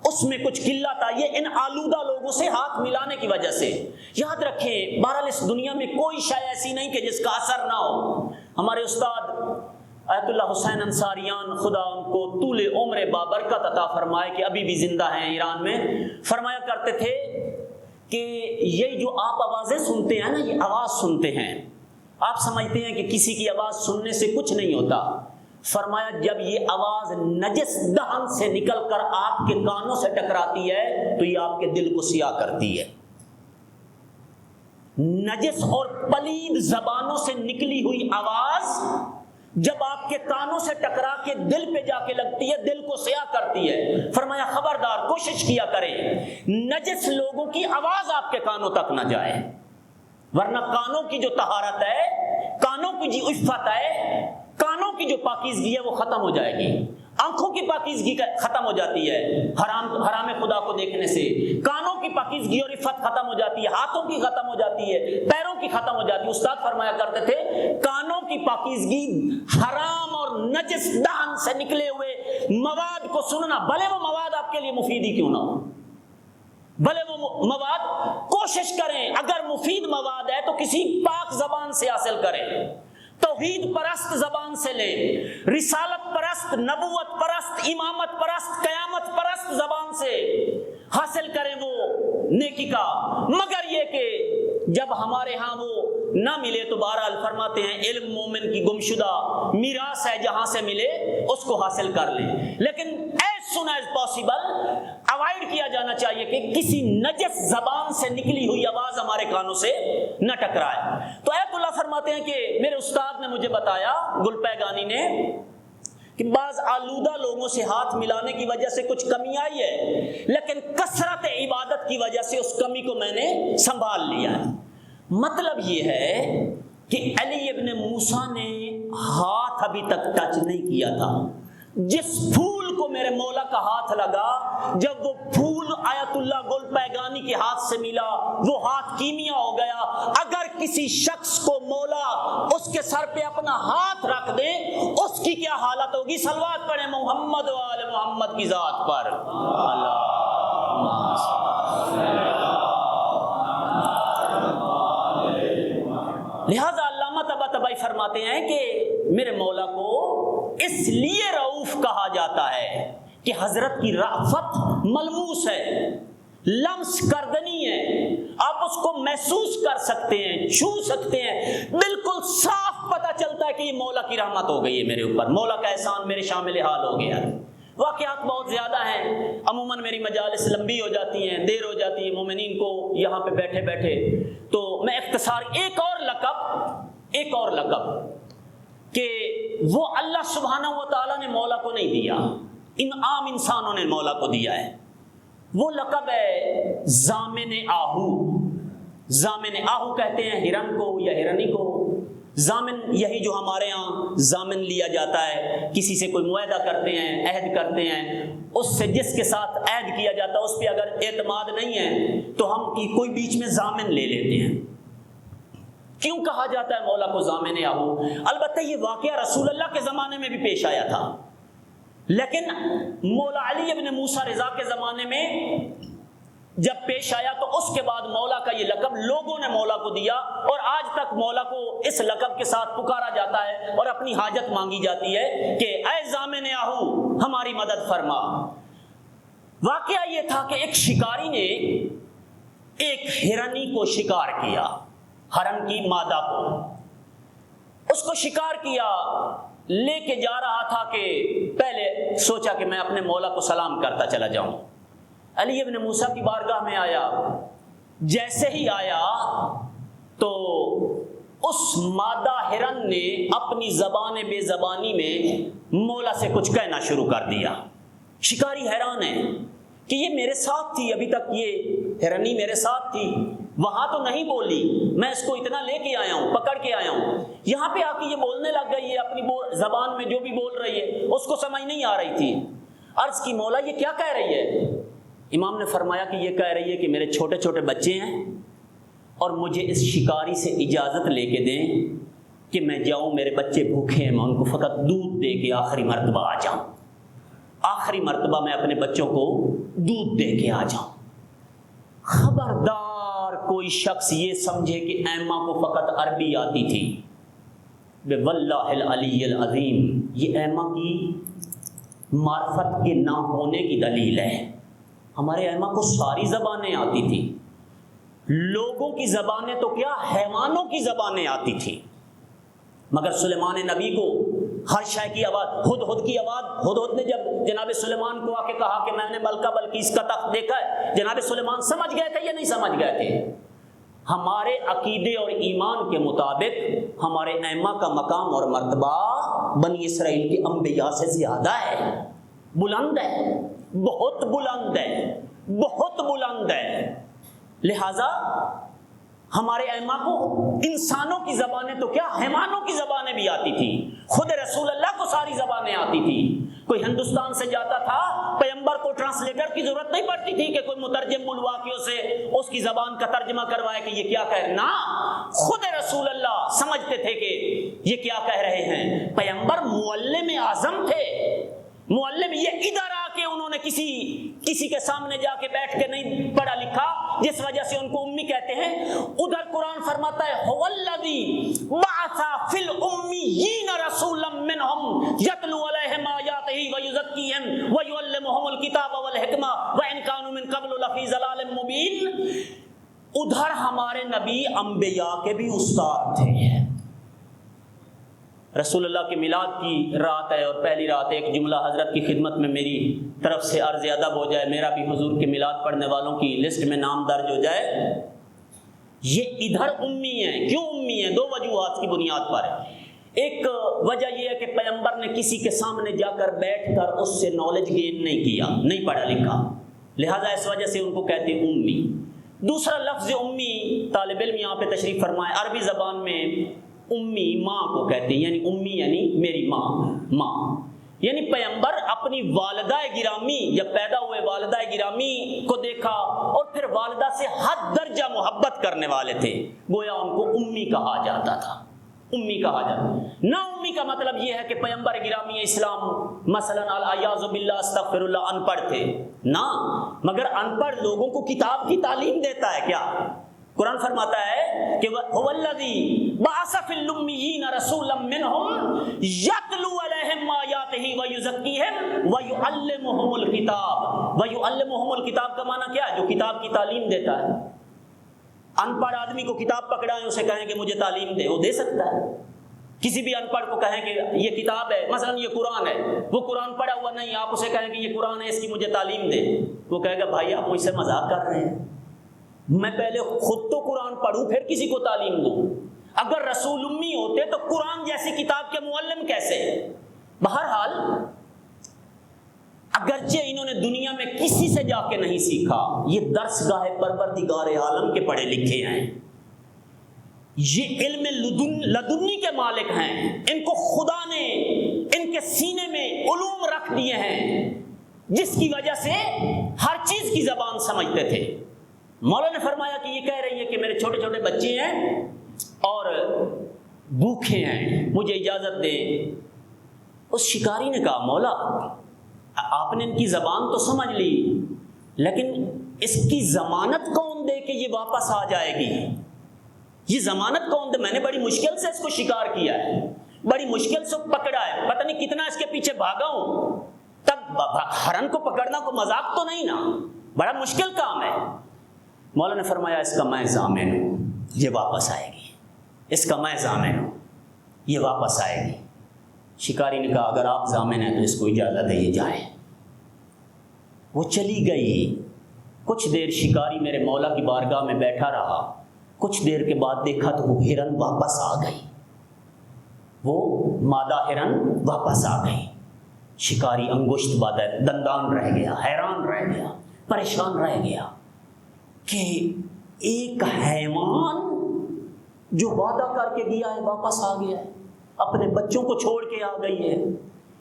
S1: اس میں کچھ قلت آئی ہے ان آلودہ لوگوں سے ہاتھ ملانے کی وجہ سے۔ یاد رکھیں بہرحال اس دنیا میں کوئی شے ایسی نہیں کہ جس کا اثر نہ ہو۔ ہمارے استاد آیت اللہ حسین انصاریان خدا ان کو طول عمر بابرکت عطا فرمائے کہ ابھی بھی زندہ ہیں ایران میں، فرمایا کرتے تھے کہ یہ جو آپ آوازیں سنتے ہیں نا، یہ آواز سنتے ہیں، آپ سمجھتے ہیں کہ کسی کی آواز سننے سے کچھ نہیں ہوتا، فرمایا جب یہ آواز نجس دہن سے نکل کر آپ کے کانوں سے ٹکراتی ہے تو یہ آپ کے دل کو سیاہ کرتی ہے۔ نجس اور پلید زبانوں سے نکلی ہوئی آواز جب آپ کے کانوں سے ٹکرا کے دل پہ جا کے لگتی ہے دل کو سیاہ کرتی ہے۔ فرمایا خبردار کوشش کیا کریں نجس لوگوں کی آواز آپ کے کانوں تک نہ جائے، ورنہ کانوں کی جو طہارت ہے، کانوں کی جو عفت ہے، کانوں کی جو پاکیزگی ہے وہ ختم ہو جائے گی، آنکھوں کی پاکیزگی ختم ہو جاتی ہے حرام خدا کو دیکھنے سے، کانوں کی پاکیزگی اور عفت ختم ہو جاتی ہے، ہاتھوں کی ختم ہو جاتی ہے، پیروں کی ختم ہو جاتی ہے۔ استاد فرمایا کرتے تھے کانوں کی پاکیزگی حرام اور نجس دہن سے نکلے ہوئے مواد کو سننا، بھلے وہ مواد آپ کے لیے مفید ہی کیوں نہ ہو، بھلے وہ مواد کوشش کریں اگر مفید مواد ہے تو کسی پاک زبان سے حاصل کریں، توحید پرست زبان سے لیں، رسالت پرست، نبوت پرست، امامت پرست، قیامت پرست زبان سے حاصل کریں وہ نیکی کا، مگر یہ کہ جب ہمارے ہاں وہ نہ ملے تو بہرحال فرماتے ہیں علم مومن کی گمشدہ میراث ہے، جہاں سے ملے اس کو حاصل کر لیں، لیکن as soon as possible avoid کیا جانا چاہیے کہ کسی نجس زبان سے نکلی ہوئی آواز ہمارے کانوں سے نہ ٹکرائے۔ تو آیت اللہ فرماتے ہیں کہ میرے استاد نے مجھے بتایا گلپایگانی نے کہ بعض آلودہ لوگوں سے ہاتھ ملانے کی وجہ سے کچھ کمی آئی ہے، لیکن کثرت عبادت کی وجہ سے اس کمی کو میں نے سنبھال لیا ہے۔ مطلب یہ ہے کہ علی ابن موسیٰ نے ہاتھ ابھی تک ٹچ نہیں کیا تھا، جس پھول کو میرے مولا کا ہاتھ لگا، جب وہ پھول آیت اللہ گلپایگانی کے ہاتھ سے ملا وہ ہاتھ کیمیا ہو گیا۔ اگر کسی شخص کو مولا اس کے سر پہ اپنا ہاتھ رکھ دے اس کی کیا حالت ہوگی؟ صلوات پڑھیں محمد و آل محمد کی ذات پر۔ لہذا علامہ طباطبائی فرماتے ہیں کہ میرے مولا کو اس لیے رؤوف کہا جاتا ہے کہ حضرت کی رأفت ملموس ہے، لمس کردنی ہے، آپ اس کو محسوس کر سکتے ہیں، چھو سکتے ہیں، بالکل صاف پتہ چلتا ہے کہ یہ مولا کی رحمت ہو گئی ہے میرے اوپر، مولا کا احسان میرے شامل حال ہو گیا۔ واقعات بہت زیادہ ہیں، عموماً میری مجالس لمبی ہو جاتی ہیں، دیر ہو جاتی ہے مومنین کو یہاں پہ بیٹھے بیٹھے، تو میں اختصار ایک اور لقب کہ وہ اللہ سبحانہ و تعالیٰ نے مولا کو نہیں دیا، ان عام انسانوں نے مولا کو دیا ہے. وہ لقب ہے ضامن آہو. ضامن آہو کہتے ہیں ہرن کو یا ہرنی کو. ضامن یہی جو ہمارے ہاں ضامن لیا جاتا ہے, کسی سے کوئی معاہدہ کرتے ہیں, عہد کرتے ہیں, اس سے جس کے ساتھ عہد کیا جاتا ہے اس پہ اگر اعتماد نہیں ہے تو ہم کوئی بیچ میں ضامن لے لیتے ہیں. کیوں کہا جاتا ہے مولا کو ضامن آہو؟ البتہ یہ واقعہ رسول اللہ کے زمانے میں بھی پیش آیا تھا, لیکن مولا علی ابن موسیٰ رضا کے زمانے میں جب پیش آیا تو اس کے بعد مولا کا یہ لقب لوگوں نے مولا کو دیا, اور آج تک مولا کو اس لقب کے ساتھ پکارا جاتا ہے اور اپنی حاجت مانگی جاتی ہے کہ اے ضامن آہو ہماری مدد فرما. واقعہ یہ تھا کہ ایک شکاری نے ایک ہرنی کو شکار کیا, ہرن کی مادہ کو, اس کو شکار کیا, لے کے جا رہا تھا کہ پہلے سوچا کہ میں اپنے مولا کو سلام کرتا چلا جاؤں. علی ابن موسیٰ کی بارگاہ میں آیا, جیسے ہی آیا تو اس مادہ ہرن نے اپنی زبان بے زبانی میں مولا سے کچھ کہنا شروع کر دیا. شکاری حیران ہے کہ یہ میرے ساتھ تھی, ابھی تک یہ ہرنی میرے ساتھ تھی, وہاں تو نہیں بولی, میں اس کو اتنا لے کے آیا ہوں, پکڑ کے آیا ہوں, یہاں پہ آ کے یہ بولنے لگ گئی ہے اپنی زبان میں, جو بھی بول رہی ہے اس کو سمجھ نہیں آ رہی تھی. عرض کی مولا یہ کیا کہہ رہی ہے؟ امام نے فرمایا کہ یہ کہہ رہی ہے کہ میرے چھوٹے چھوٹے بچے ہیں اور مجھے اس شکاری سے اجازت لے کے دیں کہ میں جاؤں, میرے بچے بھوکے ہیں, میں ان کو فقط دودھ دے کے آخری مرتبہ آ جاؤں, آخری مرتبہ میں اپنے بچوں کو دودھ دے کے آ جاؤں. خبردار کوئی شخص یہ سمجھے کہ ایما کو فقط عربی آتی تھی, واللہ العلی العظیم یہ ایما کی معرفت کے نہ ہونے کی دلیل ہے. ہمارے ایما کو ساری زبانیں آتی تھی, لوگوں کی زبانیں تو کیا حیوانوں کی زبانیں آتی تھی, مگر سلیمان نبی کو ہر شے کی آواز, ہدہد کی آواز, ہدہد نے جب جناب سلیمان کو آ کے کہا کہ میں نے ملکہ بلقیس کا تخت دیکھا ہے, جناب سلیمان سمجھ گئے تھے یا نہیں سمجھ گئے تھے؟ ہمارے عقیدے اور ایمان کے مطابق ہمارے ائمہ کا مقام اور مرتبہ بنی اسرائیل کے انبیاء سے زیادہ ہے, بلند ہے, بہت بلند ہے, بہت بلند ہے. لہذا ہمارے ائمہ کو انسانوں کی زبانیں تو کیا حیوانوں کی زبانیں بھی آتی تھی. خود رسول اللہ کو ساری زبانیں آتی تھی. کوئی ہندوستان سے جاتا تھا, پیغمبر کو ٹرانسلیٹر کی ضرورت نہیں پڑتی تھی کہ کوئی مترجم بلوا کے اسے اس کی زبان کا ترجمہ کروائے کہ یہ کیا کہہ رہے. نا, خود رسول اللہ سمجھتے تھے کہ یہ کیا کہہ رہے ہیں. پیغمبر معلم اعظم تھے, معلم. یہ ادھر آ کے انہوں نے کسی کے سامنے جا کے بیٹھ کے نہیں پڑھا لکھا, جس وجہ سے ان کو امی کہتے ہیں. ادھر قرآن فرماتا ہے هو الذی بعث فی الامیین رسولا منہم یتلو علیہم آیاتہ ویزکیہم ویعلمہم الکتاب والحکمہ وان کانوا من قبل لفی ضلال مبین. ادھر ہمارے نبی انبیاء کے بھی استاد تھے. رسول اللہ کے میلاد کی رات ہے اور پہلی رات ایک جملہ حضرت کی خدمت میں میری طرف سے عرض ادب ہو جائے, میرا بھی حضور کے میلاد پڑھنے والوں کی لسٹ میں نام درج ہو جائے. یہ ادھر امی ہیں. کیوں امی ہیں؟ دو وجوہات کی بنیاد پر. ایک وجہ یہ ہے کہ پیغمبر نے کسی کے سامنے جا کر بیٹھ کر اس سے نالج گین نہیں کیا, نہیں پڑھا لکھا, لہذا اس وجہ سے ان کو کہتے ہیں امی. دوسرا لفظ امی, طالب علم یہاں پہ تشریف فرمائے, عربی زبان میں امی ماں کو کہتے ہیں, یعنی امی یعنی میری ماں. یعنی پیغمبر اپنی والدہ گرامی, جب پیدا ہوئے والدہ گرامی کو دیکھا اور پھر والدہ سے حد درجہ محبت کرنے والے تھے, گویا ان کو امی کہا جاتا تھا. امی کہا جاتا. نا امی کا مطلب یہ ہے کہ پیغمبر گرامی اسلام مثلا الیاذ باللہ استغفر اللہ ان پڑھ تھے نا, مگر ان پڑھ لوگوں کو کتاب کی تعلیم دیتا ہے کیا؟ قرآن فرماتا ہے کہ هو الذی بعث فی الامیین رسولا منہم یتلو علیہم آیاتہ ویزکیہم ویعلمہم الکتاب. ویعلمہم الکتاب کا معنی کیا ہے؟ جو کتاب کی تعلیم دیتا ہے. ان پڑھ آدمی کو کتاب پکڑائیں, اسے کہیں کہ مجھے تعلیم دے, وہ دے سکتا ہے. کسی بھی ان پڑھ کو کہیں کہ یہ کتاب ہے, مثلا یہ قرآن ہے, وہ قرآن پڑھا ہوا نہیں, آپ اسے کہیں کہ یہ قرآن ہے, اس کی مجھے تعلیم دے, وہ کہے گا بھائی آپ مجھ سے مذاق کر رہے ہیں, میں پہلے خود تو قرآن پڑھوں پھر کسی کو تعلیم دوں. اگر رسول امی ہوتے تو قرآن جیسی کتاب کے معلم کیسے؟ بہرحال دنیا میں کسی سے جا کے نہیں سیکھا، یہ درس گاہ پروردگار عالم کے پڑھے لکھے ہیں، یہ علم لدنی کے مالک ہیں، ان کو خدا نے ان کے سینے میں علوم رکھ دیے ہیں جس کی وجہ سے ہر چیز کی زبان سمجھتے تھے۔ مولا نے فرمایا کہ یہ کہہ رہی ہے کہ میرے چھوٹے چھوٹے بچے ہیں اور بھوکے ہیں، مجھے اجازت دے۔ اس شکاری نے کہا مولا آپ نے ان کی زبان تو سمجھ لی، لیکن اس کی ضمانت کون دے کہ یہ واپس آ جائے گی؟ یہ ضمانت کون دے؟ میں نے بڑی مشکل سے اس کو شکار کیا ہے، بڑی مشکل سے پکڑا ہے، پتہ نہیں کتنا اس کے پیچھے بھاگا ہوں، تب ہرن کو پکڑنا کو مذاق تو نہیں نا، بڑا مشکل کام ہے۔ مولا نے فرمایا اس کا میں ضامن ہوں، یہ واپس آئے گی، اس کا میں ضامن ہوں، یہ واپس آئے گی۔ شکاری نے کہا اگر آپ ضامن ہیں تو اس کو اجازت دے جائے۔ وہ چلی گئی۔ کچھ دیر شکاری میرے مولا کی بارگاہ میں بیٹھا رہا، کچھ دیر کے بعد دیکھا تو وہ ہرن واپس آ گئی، وہ مادہ ہرن واپس آ گئی۔ شکاری انگشت بادہ دندان رہ گیا، حیران رہ گیا، پریشان رہ گیا کہ ایک حیوان جو وعدہ کر کے گیا ہے واپس آ گیا ہے، اپنے بچوں کو چھوڑ کے آ گئی ہے،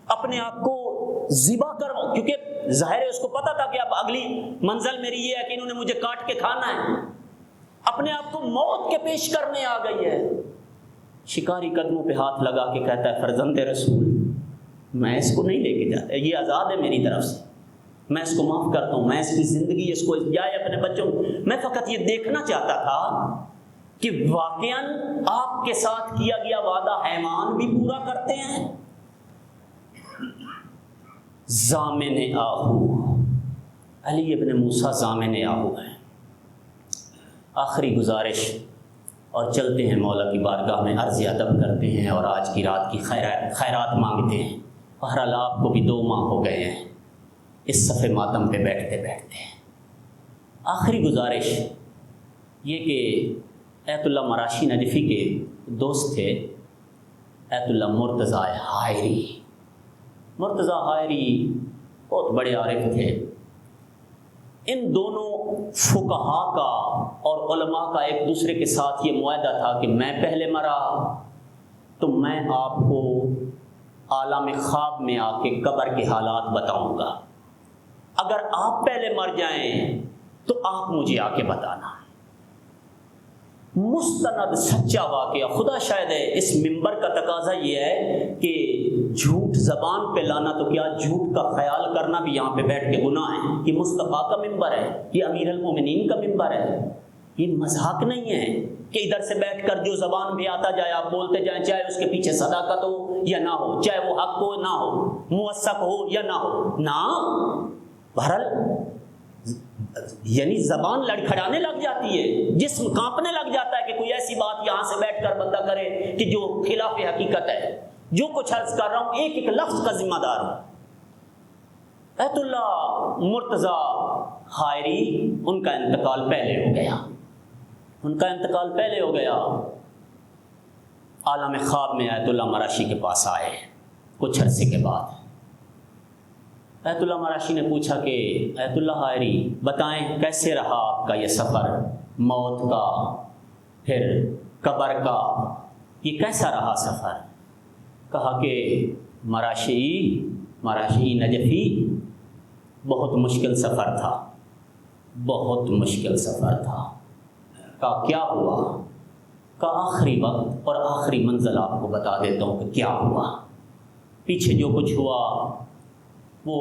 S1: اپنے آپ کو ذبح کرو، کیونکہ ظاہر ہے اس کو پتا تھا کہ اب اگلی منزل میری یہ ہے کہ انہوں نے مجھے کاٹ کے کھانا ہے، اپنے آپ کو موت کے پیش کرنے آ گئی ہے۔ شکاری قدموں پہ ہاتھ لگا کے کہتا ہے فرزند رسول میں اس کو نہیں لے کے جاتا، یہ آزاد ہے میری طرف سے، میں اس کو معاف کرتا ہوں، میں اس کی زندگی اس کو جائے اپنے بچوں، میں فقط یہ دیکھنا چاہتا تھا کہ واقعاً آپ کے ساتھ کیا گیا وعدہ حیوان بھی پورا کرتے ہیں۔ ضامن آہو، علی ابن موسیٰ ضامن آہو ہے۔ آخری گزارش اور چلتے ہیں مولا کی بارگاہ میں، عرض ادب کرتے ہیں اور آج کی رات کی خیرات مانگتے ہیں۔ بہرحال آپ کو بھی 2 ماہ ہو گئے ہیں اس صفحے ماتم پہ بیٹھتے بیٹھتے۔ آخری گزارش یہ کہ ایت اللہ مراشی نجفی کے دوست تھے ایت اللہ مرتضیٰ حائری۔ مرتضیٰ حائری بہت بڑے عارف تھے۔ ان دونوں فقہا کا اور علماء کا ایک دوسرے کے ساتھ یہ معاہدہ تھا کہ میں پہلے مرا تو میں آپ کو عالم خواب میں آ کے قبر کے حالات بتاؤں گا، اگر آپ پہلے مر جائیں تو آپ مجھے آ کے بتانا۔ مستند سچا واقعہ، خدا شاید ہے اس منبر کا تقاضا یہ ہے کہ جھوٹ زبان پہ لانا تو کیا جھوٹ کا خیال کرنا بھی یہاں پہ بیٹھ کے گناہ ہے۔ یہ مصطفیٰ کا منبر ہے، یہ امیر المومنین کا منبر ہے، یہ مذاق نہیں ہے کہ ادھر سے بیٹھ کر جو زبان بھی آتا جائے آپ بولتے جائیں، چاہے اس کے پیچھے صداقت ہو یا نہ ہو، چاہے وہ حق ہو نہ ہو، موثق ہو یا نہ ہو، نہ بہرحال یعنی زبان لڑکھڑانے لگ جاتی ہے، جسم کانپنے لگ جاتا ہے کہ کوئی ایسی بات یہاں سے بیٹھ کر بندہ کرے کہ جو خلاف حقیقت ہے۔ جو کچھ عرض کر رہا ہوں ایک ایک لفظ کا ذمہ دار ہوں۔ ایت اللہ مرتضیٰ حائری ان کا انتقال پہلے ہو گیا، ان کا انتقال پہلے ہو گیا۔ عالم خواب میں ایت اللہ مراشی کے پاس آئے کچھ عرصے کے بعد۔ ایت اللہ مراشی نے پوچھا کہ ایت اللہ حائری بتائیں کیسے رہا آپ کا یہ سفر، موت کا پھر قبر کا، یہ کیسا رہا سفر؟ کہا کہ مراشی نجفی بہت مشکل سفر تھا، بہت مشکل سفر تھا۔ کہا کیا ہوا؟ کہا آخری وقت اور آخری منزل آپ کو بتا دیتا ہوں کہ کیا ہوا۔ پیچھے جو کچھ ہوا وہ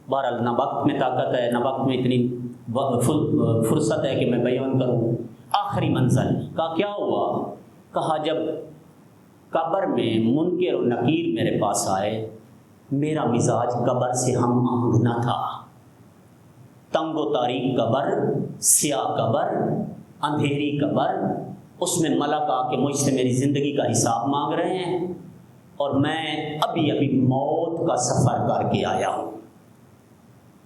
S1: بہرحال نہ وقت میں طاقت ہے نہ وقت میں اتنی فرصت ہے کہ میں بیان کروں۔ آخری منزل کہا کیا ہوا؟ کہا جب قبر میں منکر و نکیر میرے پاس آئے، میرا مزاج قبر سے ہم آہنگ نہ تھا۔ تنگ و تاریک قبر، سیاہ قبر، اندھیری قبر، اس میں ملک آ کے مجھ سے میری زندگی کا حساب مانگ رہے ہیں اور میں ابھی موت کا سفر کر کے آیا ہوں۔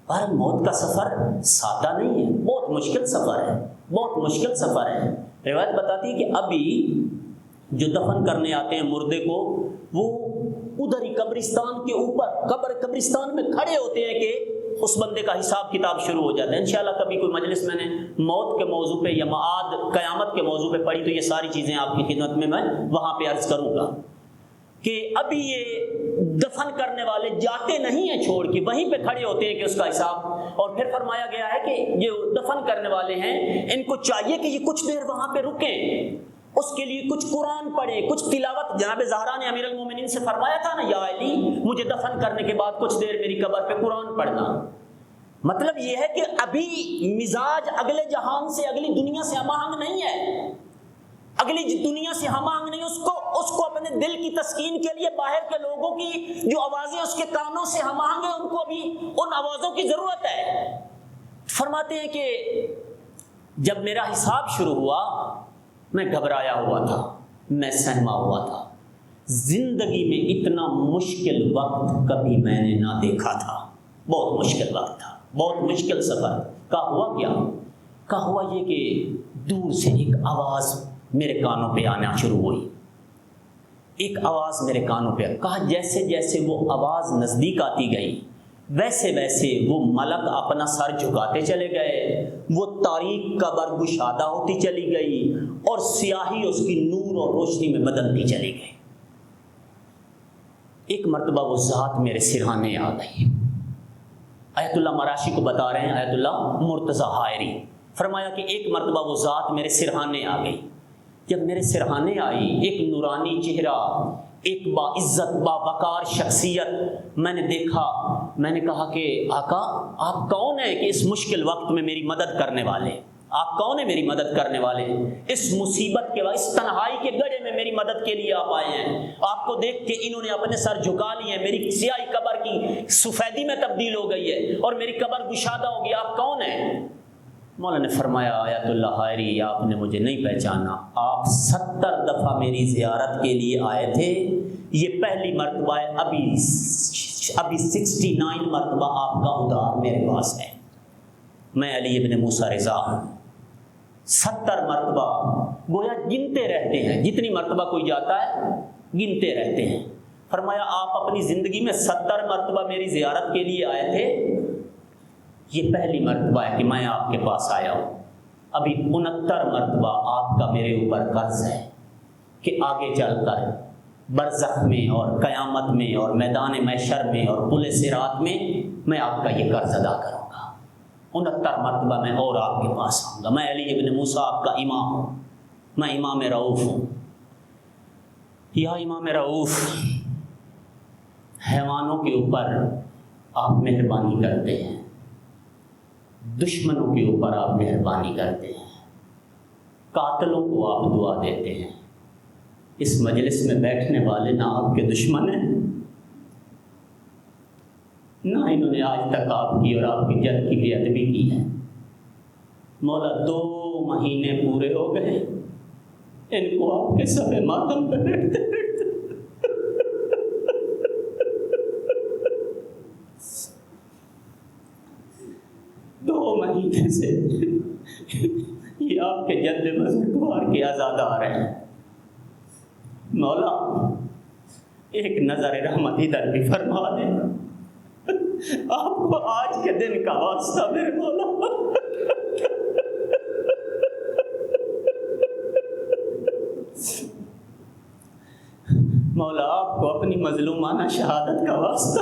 S1: پر موت کا سفر سادہ نہیں ہے، بہت مشکل سفر ہے، بہت مشکل سفر ہے۔ روایت بتاتی ہے کہ ابھی جو دفن کرنے آتے ہیں مردے کو، وہ ادھر ہی قبرستان کے اوپر قبرستان میں کھڑے ہوتے ہیں کہ اس بندے کا حساب کتاب شروع ہو جاتا ہے. انشاءاللہ کبھی کوئی مجلس میں نے موت کے موضوع پہ یا معاد قیامت کے موضوع پہ پڑھی تو یہ ساری چیزیں آپ کی خدمت میں وہاں پہ عرض کروں گا کہ ابھی یہ دفن کرنے والے جاتے نہیں ہیں چھوڑ کے، وہیں پہ کھڑے ہوتے ہیں کہ اس کا حساب. اور پھر فرمایا گیا ہے کہ جو دفن کرنے والے ہیں ان کو چاہیے کہ یہ کچھ دیر وہاں پہ رکیں، اس کے لیے کچھ قرآن پڑھے، کچھ تلاوت. جناب زہرا نے امیر المومنین سے فرمایا تھا نا، یا علی مجھے دفن کرنے کے بعد کچھ دیر میری قبر پہ قرآن پڑھنا. مطلب یہ ہے کہ ابھی مزاج اگلے جہان سے، اگلی دنیا سے ہم آہنگ نہیں ہے، اگلی دنیا سے ہم آہنگ نہیں. اس کو اپنے دل کی تسکین کے لیے باہر کے لوگوں کی جو آوازیں اس کے کانوں سے ہم آہنگ ہیں، ان کو ابھی ان آوازوں کی ضرورت ہے. فرماتے ہیں کہ جب میرا حساب شروع ہوا میں گھبرایا ہوا تھا، میں سہما ہوا تھا. زندگی میں اتنا مشکل وقت کبھی میں نے نہ دیکھا تھا. بہت مشکل وقت تھا، بہت مشکل سفر. کا ہوا کیا؟ کا ہوا یہ کہ دور سے ایک آواز میرے کانوں پہ آنا شروع ہوئی. ایک آواز میرے کانوں پہ کہا. جیسے جیسے وہ آواز نزدیک آتی گئی ویسے ویسے وہ ملک اپنا سر جھکاتے چلے گئے، وہ تاریک قبر گشادہ ہوتی چلی گئی اور سیاہی اس کی نور اور روشنی میں بدلتی چلی گئی. ایک مرتبہ وہ ذات میرے سرہانے آ گئی. آیت اللہ مراشی کو بتا رہے ہیں، آیت اللہ مرتضیٰ حائری. فرمایا کہ ایک مرتبہ وہ ذات میرے سرہانے آ گئی. جب میرے سرہانے آئی، ایک نورانی چہرہ، ایک باعزت باوقار شخصیت میں نے دیکھا. میں نے کہا کہ آقا آپ کون ہیں کہ اس مشکل وقت میں میری مدد کرنے والے؟ آپ کون ہیں میری مدد کرنے والے؟ اس مصیبت کے اس تنہائی کے گڑھے میں میری مدد کے لیے آپ آئے ہیں. آپ کو دیکھ کے انہوں نے اپنے سر جھکا لیے ہیں. میری سیاہی قبر کی سفیدی میں تبدیل ہو گئی ہے اور میری قبر گشادہ ہو گئی. آپ کون ہیں؟ مولا نے فرمایا آیت اللہ حائری آپ نے مجھے نہیں پہچانا. آپ 70 دفعہ میری زیارت کے لیے آئے تھے، یہ پہلی مرتبہ ہے. ابھی 69 مرتبہ آپ کا ادار میرے پاس ہے. میں علی ابن موسیٰ رضا ہوں. 70 مرتبہ گویا گنتے رہتے ہیں، جتنی مرتبہ کوئی جاتا ہے گنتے رہتے ہیں. فرمایا آپ اپنی زندگی میں 70 مرتبہ میری زیارت کے لیے آئے تھے، یہ پہلی مرتبہ ہے کہ میں آپ کے پاس آیا ہوں. ابھی 69 مرتبہ آپ کا میرے اوپر قرض ہے کہ آگے چل کر برزخ میں اور قیامت میں اور میدان محشر میں اور پل صراط میں آپ کا یہ قرض ادا کروں گا. 69 مرتبہ میں اور آپ کے پاس آؤں گا. میں علی ابن موسیٰ آپ کا امام ہوں، میں امام رؤوف ہوں. یا امام رؤوف، حیوانوں کے اوپر آپ مہربانی کرتے ہیں، دشمنوں کے اوپر آپ مہربانی کرتے ہیں، قاتلوں کو آپ دعا دیتے ہیں. اس مجلس میں بیٹھنے والے نہ آپ کے دشمن ہیں، نہ انہوں نے آج تک آپ کی اور آپ کی جد کی بے ادبی کی ہے. مولا 2 مہینے پورے ہو گئے ان کو آپ کے صفحے ماتم پہ بیٹھتے 2 مہینے سے یہ آپ کے جد بزرگوار کے آزاد آ رہے ہیں. مولا ایک نظر رحمت ادھر بھی فرما دیں. آپ کو آج کے دن کا واسطہ میرے مولا. مولا آپ کو اپنی مظلومانہ شہادت کا واسطہ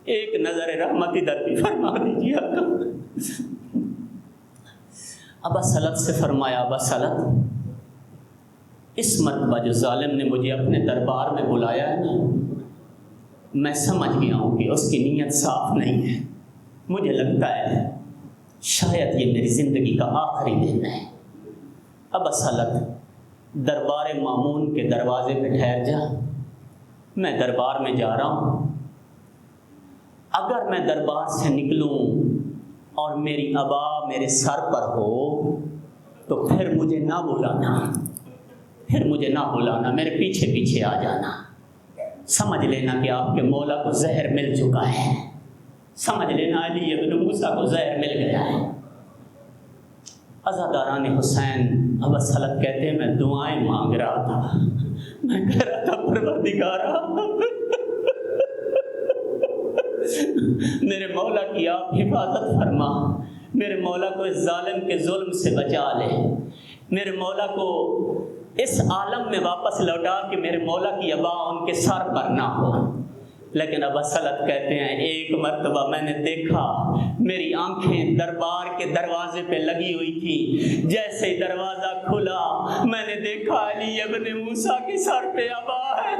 S1: ایک نظر رحمت ادھر بھی فرما دیجیے. ابا سلط سے فرمایا ابا سلط، اس مرتبہ جو ظالم نے مجھے اپنے دربار میں بلایا ہے نا، میں سمجھ گیا ہوں کہ اس کی نیت صاف نہیں ہے. مجھے لگتا ہے شاید یہ میری زندگی کا آخری دن ہے. ابا سلط دربار مامون کے دروازے پہ ٹھہر جا، میں دربار میں جا رہا ہوں. اگر میں دربار سے نکلوں اور میری ابا میرے سر پر ہو تو پھر مجھے نہ بلانا، میرے پیچھے پیچھے آ جانا. سمجھ لینا کہ آپ کے مولا کو زہر مل چکا ہے، سمجھ لینا علی ابن موسیٰ کو زہر مل گیا ہے. عزاداران حسین ابا سلط کہتے ہیں میں دعائیں مانگ رہا تھا، میں کہہ رہا تھا پروردگارا میرے مولا کی آپ حفاظت فرما، میرے مولا کو اس ظالم کے ظلم سے بچا لے، میرے مولا کو اس عالم میں واپس لوٹا کہ میرے مولا کی ابا ان کے سر پر نہ ہو۔ لیکن ابا سلط کہتے ہیں ایک مرتبہ میں نے دیکھا، میری آنکھیں دربار کے دروازے پہ لگی ہوئی تھی، جیسے ہی دروازہ کھلا میں نے دیکھا علی ابن موسیٰ کے سر پہ ابا ہے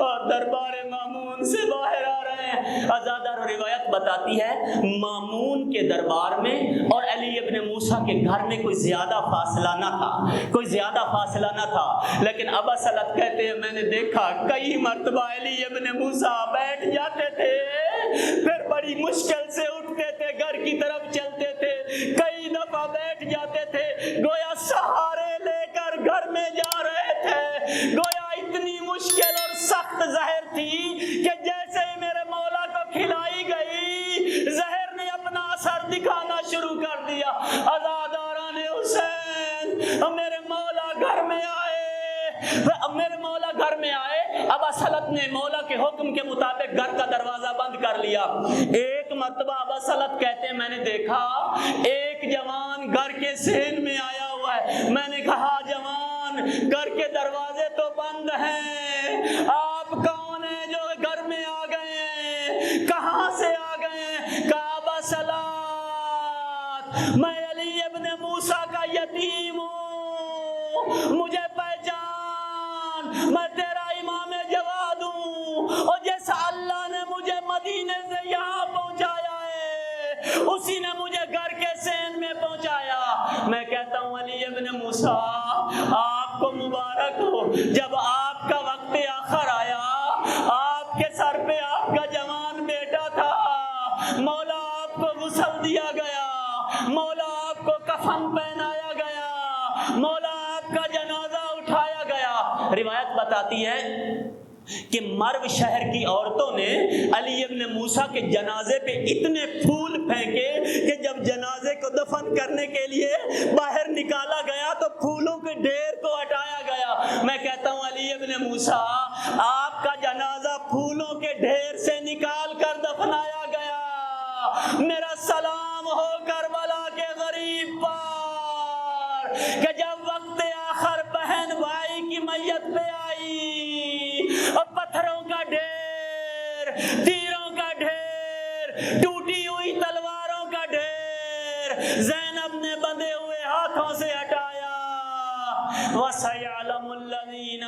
S1: اور دربار مامون سے باہر آ رہے ہیں۔ ازادار روایت بتاتی ہے مامون کے دربار میں اور علی ابن موسیٰ کے گھر میں کوئی زیادہ فاصلہ نہ تھا، کوئی زیادہ فاصلہ نہ تھا، لیکن ابا سلط کہتے ہیں میں نے دیکھا کئی مرتبہ علی ابن موسیٰ بیٹھ جاتے تھے، پھر بڑی مشکل سے اٹھتے تھے، گھر کی طرف چلتے تھے، کئی دفعہ بیٹھ جاتے تھے، گویا سہارے لے کر گھر میں جا رہے تھے، گویا اتنی مشکل اور سخت زہر تھی کہ جیسے ہی میرے مولا کو کھلائی گئی زہر نے اپنا اثر دکھانا شروع کر دیا۔ عزاداران حسین میرے مولا گھر میں آئے، ابا سلط نے مولا کے حکم کے مطابق گھر کا دروازہ بند کر لیا۔ ایک مرتبہ ابا سلط کہتے ہیں میں نے دیکھا ایک جوان گھر کے صحن میں آیا ہوا ہے، میں نے کہا جوان گھر کے دروازے تو بند ہیں، آپ کون ہیں جو گھر میں آ گئے ہیں، کہاں سے آ گئے ہیں؟ کہا ابا سلط میں علی ابن موسیٰ کا یتیم ہوں، مجھے پہچان، میں تیرا امام جواد ہوں، اور جیسا اللہ نے مجھے مدینے سے یہاں پہنچایا ہے اسی نے مجھے گھر کے صحن میں پہنچایا۔ میں کہتا ہوں علی ابن موسیٰ آپ کو مبارک ہو، جب آپ کا وقت آخر آیا آپ کے سر پہ آپ کا جوان بیٹا تھا، مولا آپ کو غسل دیا گیا، مولا آپ کو کفن پہنایا گیا، مولا آپ کا جنازہ اٹھایا گیا۔ روایت بتاتی ہے کہ مرو شہر کی عورتوں نے علی ابن موسیٰ کے جنازے پہ اتنے پھول پھینکے کہ جب جنازے کو دفن کرنے کے لیے باہر نکالا گیا تو پھولوں کے ڈھیر کو ہٹایا گیا۔ میں کہتا ہوں علی ابن موسیٰ آپ کا جنازہ پھولوں کے ڈھیر سے نکال کر دفنایا گیا، میرا سلام ہو کربلا کے غریب پر کہ جب وقت آخر بہن بھائی کی میت پہ آئی اور پتھروں کا ڈھیر، تیروں کا ڈھیر، ٹوٹی ہوئی تلواروں کا ڈھیر زینب نے بندھے ہوئے ہاتھوں سے ہٹایا۔ وَسَيَعْلَمُ الَّذِينَ